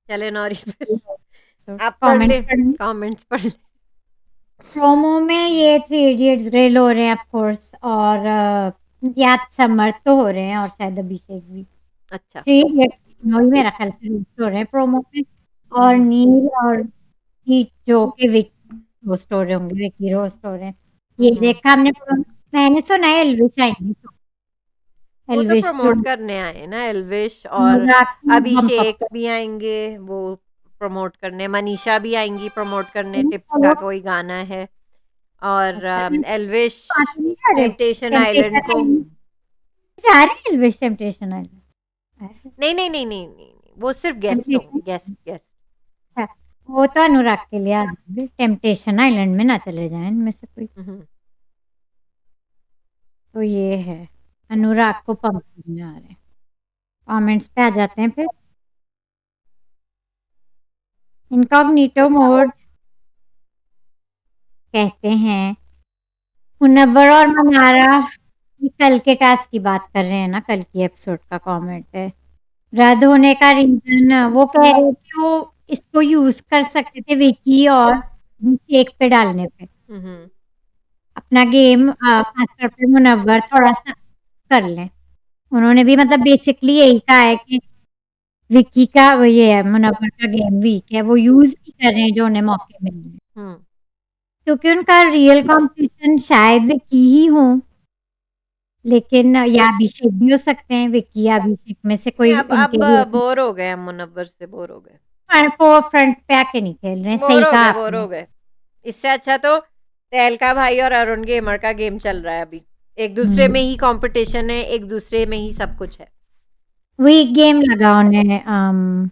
चलें नौरी फिर सो आप पढ़ कमेंट्स लें, पढ़ें। कमेंट्स पढ़ लें। प्रोमो में ये थ्री इडियट्स रेल हो रहे हैं ऑफ कोर्स, और या समर्थ तो हो रहे हैं, और शायद अभिषेक भी। अच्छा। थ्री इडियट्स वही मेरा ख्याल से रोस्ट हो रहे हैं प्रोमो में, हुँ, और हुँ। नील और ही जो कि रोस्ट हो रहे होंगे, विकी रोस्ट हो रहे हैं। हुँ, ये हुँ। देखा हमने मैंने सुना है एल्विश आएंगे, तो वो तो एल्विश जो प्रमोट करने आए हैं ना, एल्विश और अनुराग की बम्प अप अभिषेक कर भी आएँगे, वो प्रमोट करने, मनीषा भी आएँगी प्रमोट करने, रही टिप्स है। का कोई गाना है, और अच्छा, ये एल्विश पार्टी नहीं जा रहे टेम्पटेशन टेम्पटेशन आइलैंड को। आइलैंड, जा रहे हैं एल्विश टेम्पटेशन आइलैंड। नहीं, नहीं, नहीं, नहीं, नहीं, नहीं, वो सिर्फ़ गेस्ट टेम्पटेशन, होंगे, गेस्ट, गेस्ट। अच्छा, वो तो अनुराग के लिए आ रहे, टेम्पटेशन आइलैंड में ना चले जाएं इनमें से कोई। हुँ, हुँ। तो ये है, अनुराग को पंप करने आ रहे हैं। कमेंट्स पे आ जाते हैं फिर। इनकॉग्निटो मोड कहते हैं, मुनव्वर और मनारा, ये कल के टास्क की बात कर रहे हैं ना, कल की एपिसोड का कमेंट है। रद्द होने का रीजन वो कह रहे थे, वो इसको यूज कर सकते थे विकी और अभिषेक पे डालने पे, हुँ, हुँ। अपना गेम खासतौर पे मुनव्वर थोड़ा सा कर लें। उन्होंने भी मतलब बेसिकली यही कहा है कि विक्की का वो ये है, मुनव्वर का गेम वीक है, वो यूज़ नहीं कर रहे हैं जो उन्हें मौके मिल रहे हैं। हुँ। क्योंकि उनका रियल कॉम्पिटिशन शायद विक्की ही हो, लेकिन या अभिषेक भी हो सकते हैं, विक्की या अभिषेक में से नहीं, कोई अब उनके भी बोर हो गए हम मुनव्वर से, बोर हो गए। फ्रंट पे आके नहीं खेल रहे हैं, बोर सही हो कहा गए, बोर आपने। हो गए। इससे अच्छा तो तहलका भाई और अरुण गेमर का गेम चल रहा है अभी। एक-दूसरे में हुँ, ही कॉम्पिटिशन है, एक-दूसरे में ही सब कुछ है। वीक गेम लगा उन्हें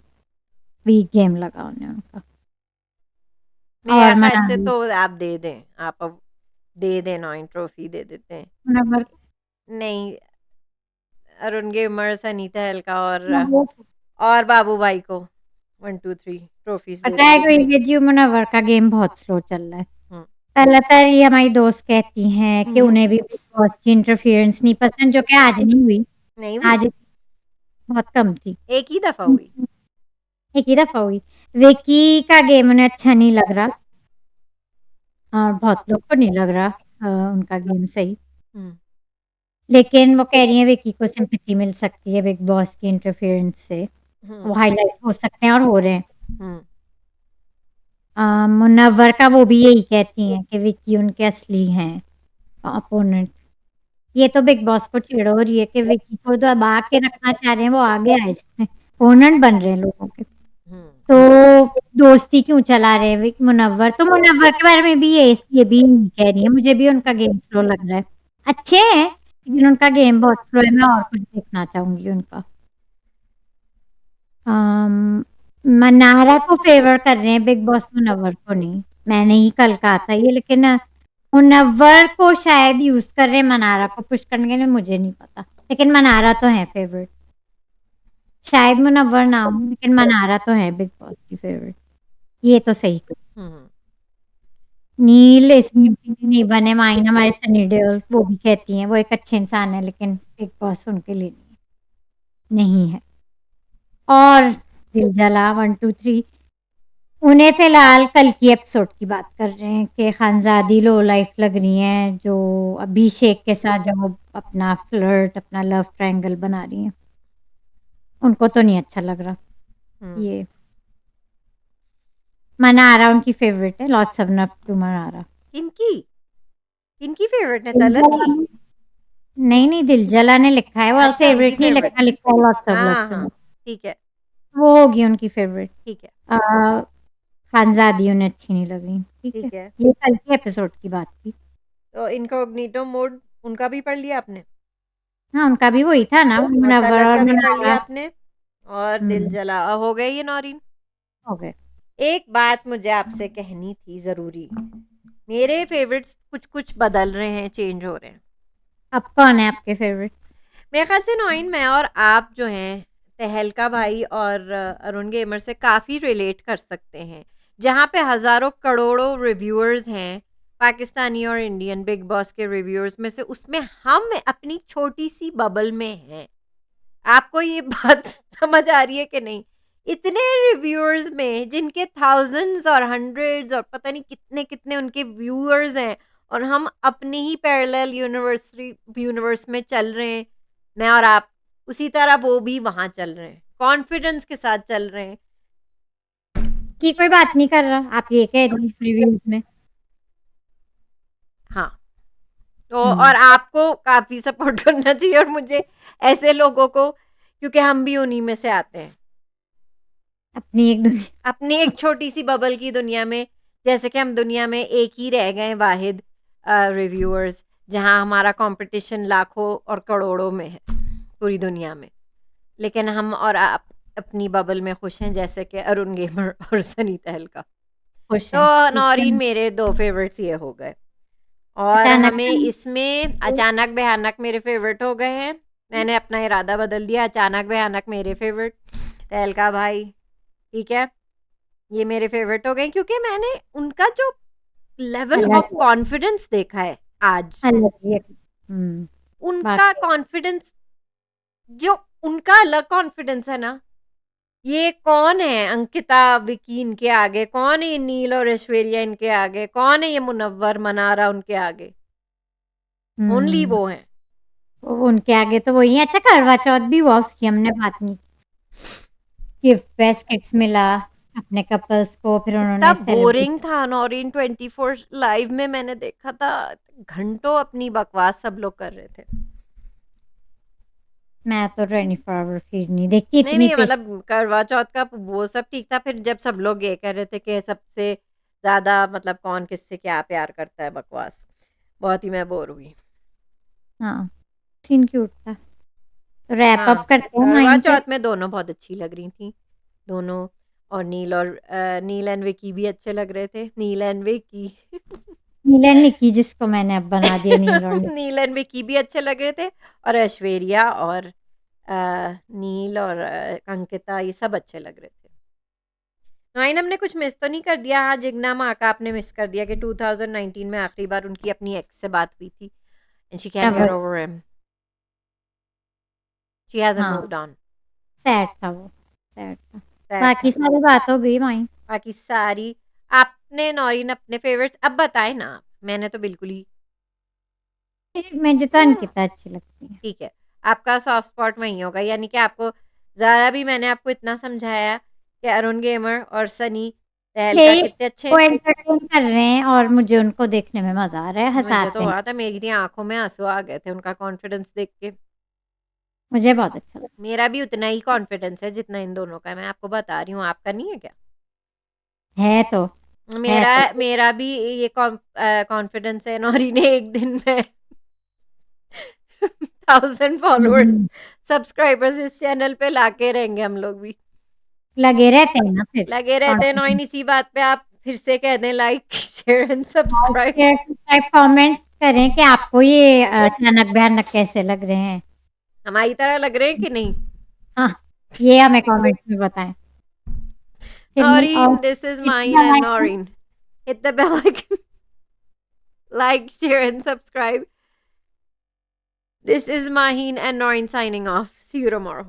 वीक गेम लगा उन्हें उनका। मेरे और ख़्याल से मनाली तो आप दे दें, आप अब दे दें, नॉइन ट्रॉफी दे देते हैं। मुनव्वर नहीं, अरुण गेमर, सनी तहलका को और बाबू भाई को 1, 2, 3 ट्रॉफीज़ दे बट आई दें। एग्री विद यू, मुनव्वर का गेम बहुत स्लो चल रहा है। हुँ। ज़्यादातर ये हमारी दोस्त कहती हैं कि हुँ। उन्हें भी बिग बॉस की इंटरफेरेंस नहीं पसंद, जो कि आज नहीं हुई। नहीं हुई? आज बहुत कम थी। एक ही दफ़ा हुई? एक ही दफ़ा हुई। विकी का गेम उन्हें अच्छा नहीं लग रहा और बहुत लोग को नहीं लग रहा उनका गेम सही। हुँ। लेकिन वो कह रही हैं विकी को सिम्पैथी मिल सकती है बिग बॉस की इंटरफेरेंस से। हुँ। वो हाइलाइट हो सकते हैं और हो रहे हैं। हुँ। मुनव्वर का वो भी यही कहती हैं कि विकी उनके असली हैं अपोनेंट। ये तो बिग बॉस को चिढ़ हो रही है कि विकी को दबा के रखना चाह रहे हैं, वो आगे आए जाएं, ओपोनेंट बन रहे हैं लोगों के। हुँ। तो दोस्ती क्यों चला रहे हैं मुनव्वर, तो मुनव्वर के बारे में भी ये भी कह रही है, मुझे भी उनका गेम स्लो लग रहा है। अच्छे हैं लेकिन उनका गेम बहुत स्लो है, मैं और कुछ देखना चाहूंगी उनका। अम, मनारा को फेवर कर रहे हैं बिग बॉस, मुनव्वर को नहीं। मैंने ही कल कहा था ये, लेकिन मुनव्वर को शायद यूज कर रहे हैं मनारा को पुश करने के लिए, मुझे नहीं पता, लेकिन मनारा तो है फेवरेट। शायद मुनव्वर ना हो लेकिन मनारा तो है बिग बॉस की फेवरेट, ये तो सही। हुँ। नील इसलिए नहीं बने, माइन हमारे सनी देओल वो भी कहती हैं वो एक अच्छे इंसान है, लेकिन बिग बॉस उनके लिए नहीं है। और दिल जला 1, 2, 3 उन्हें फिलहाल कल की एपिसोड की बात कर रहे हैं कि खानजादी लो लाइफ लग रही हैं, जो अभिषेक के साथ जो अपना फ्लर्ट अपना लव ट्रायंगल बना रही हैं, उनको तो नहीं अच्छा लग रहा हुँ। ये। मनारा उनकी फेवरेट है, lots of love to Manara. किनकी? किनकी फ़ेवरेट है? दिल तलत जला की? नहीं नहीं, दिल जला ने लिखा है, वो अच्छा, उनकी फेवरेट नहीं फ़ेवरेट। लिखा, लिखा है लॉट्स ऑफ लव हाँ, टू। हाँ। ठीक है, वो होगी उनकी फेवरेट। ठीक है, खानजादी उन्हें अच्छी नहीं लग रही, ठीक है। ठीक है। ये कल के एपिसोड की बात थी। तो इनकॉग्निटो मोड उनका भी पढ़ लिया आपने? हाँ, उनका भी वही था ना, और मुनव्वर तलत और का भी पढ़ लिया मनारा। आपने? और दिल हुँ, जला हो गए ये नौरीन? हो गए। एक बात मुझे आपसे कहनी थी ज़रूरी। मेरे फ़ेवरेट्स कुछ-कुछ बदल रहे हैं, चेंज हो रहे हैं। अब कौन है आपके फेवरेट्स? मेरे ख़्याल से नौईन, मैं और आप जो हैं, तहलका भाई और अरुण गेमर से काफ़ी रिलेट कर सकते हैं। जहाँ पे हज़ारों करोड़ों रिव्यूअर्स हैं, पाकिस्तानी और इंडियन बिग बॉस के रिव्यूअर्स में से, उसमें हम अपनी छोटी-सी बबल में हैं। आपको ये बात समझ आ रही है कि नहीं? इतने रिव्यूअर्स में जिनके थाउज़ेंड्स और हंड्रेड्स और पता नहीं कितने-कितने उनके व्यूअर्स हैं, और हम अपनी ही पैरेलल यूनिवर्स में चल रहे हैं, मैं और आप। उसी तरह वो भी वहाँ चल रहे हैं, कॉन्फिडेंस के साथ चल रहे हैं। की कोई बात नहीं कर रहा, आप ये कह रही रिव्यूज़ में। हाँ, तो हुँ, और आपको काफ़ी सपोर्ट करना चाहिए, और मुझे ऐसे लोगों को, क्योंकि हम भी उन्हीं में से आते हैं। अपनी एक दुनिया। अपनी एक छोटी-सी बबल की दुनिया में, जैसे कि हम दुनिया में एक ही रह गए वाहिद रिव्यूअर्स, जहाँ हमारा कंपटीशन लाखों और करोड़ों में है, पूरी दुनिया में। लेकिन हम और आप अपनी बबल में खुश हैं, जैसे कि अरुण गेमर और सनी तहलका। खुश हैं, तो ठीक है। नौरीन, मेरे 2 फ़ेवरेट्स ये हो गए, और अचानक हमें इसमें अचानक भयानक मेरे फ़ेवरेट हो गए हैं। मैंने अपना इरादा बदल दिया, अचानक भयानक मेरे फ़ेवरेट, तहलका भाई, ठीक है? ये मेरे फ़ेवरेट हो गए, क्योंकि मैंने उनका जो लेवल अलग ऑफ है, कॉन्फिडेंस देखा है आज, अलग ही है। हुँ, उनका वाक़ई कॉन्फिडेंस, जो उनका अलग कॉन्फिडेंस है ना, ये कौन है अंकिता, विकी इनके आगे? कौन है ये नील और ऐश्वर्या इनके आगे? कौन है ये मुनव्वर, मनारा उनके आगे? ओनली हुँ, वो हैं। उनके आगे तो वही है। अच्छा करवा चौथ भी हुआ, उसकी हमने बात नहीं की। गिफ्ट बास्केट्स मिला अपने कपल्स को, फिर इतना उन्होंने सेलिब्रेट। बोरिंग था नौरीन 24 लाइव में मैंने देखा था, घंटों अपनी बकवास सब लोग कर रहे थे। मैं तो 24 आवर फीड नहीं देखती, नहीं, इतनी नहीं पेश। मतलब करवा चौथ का वो सब ठीक था, फिर जब सब लोग ये कह रहे थे कि सबसे ज़्यादा मतलब कौन किससे क्या प्यार करता है, बकवास। बहुत ही मैं बोर हुई। हाँ, सीन क्यूट था। तो रैप हाँ, अप करते हैं करवा 9 पे। चौथ में दोनों बहुत अच्छी लग रही थी, दोनों। और नील एंड विकी भी अच्छे लग रहे थे, नील एंड विकी। नील एंड निकी, जिसको मैंने अब बना दिया नील और निकी। नील एंड विकी भी अच्छे लग रहे थे, और ऐश्वर्या और नील और अंकिता, ये सब अच्छे लग रहे थे। नाइन हमने कुछ मिस तो नहीं कर दिया? हाँ, जिग्ना माँ का आपने मिस कर दिया कि 2019 में आखिरी बार उनकी अपनी एक्स से बात हुई थी, and she can get rubber. Over him, she hasn't हाँ, मूव्ड ऑन। सैड था वो, सैड था। सैड बाकी था। सारी बात हो गई माई। बाकी सारी आपने नौरीन अपने फेवरेट्स अब बताए ना आप, मैंने तो बिल्कुल ही मुझे तो अंकिता अच्छी लगती है। ठीक है। आपका सॉफ्ट स्पॉट वही होगा, यानी कि आपको ज़रा भी मैंने आपको इतना समझाया कि अरुण गेमर और सनी तहलका यही, कितने अच्छे। वो एंटरटेन कर रहे हैं और मुझे उनको देखने में मजा आ रहा है, मुझे तो हंसाते हैं। हुआ था, मेरी थी आंखों में आंसू आ गए थे उनका कॉन्फिडेंस देख के। मुझे बहुत अच्छा लगा। मेरा भी उतना ही कॉन्फिडेंस है जितना इन दोनों का है, मैं आपको बता रही हूँ, आपका नहीं है क्या? है तो, है मेरा तो। मेरा भी ये कॉन्फिडेंस है, नौरी ने एक दिन में 1000 फॉलोअर्स हम्म, सब्सक्राइबर्स इस चैनल पे लाके रहेंगे हम लोग भी। लगे रहते हैं ना फिर। लगे रहते हैं नौइन, कॉन्फिडेंस। इसी बात पे आप फिर से कह दें like share and subscribe. Share subscribe comment करें कि आपको ये अचानक भयानक कैसे लग रहे हैं। हमारी तरह लग रहे हैं कि नहीं? हाँ, ये हमें कमेंट में बताएं। फिर और नौरीन, दिस इज किसी माइन का and like Naureen, hit the bell icon, like, share, and subscribe. This is Maheen and Noreen signing off. See you tomorrow.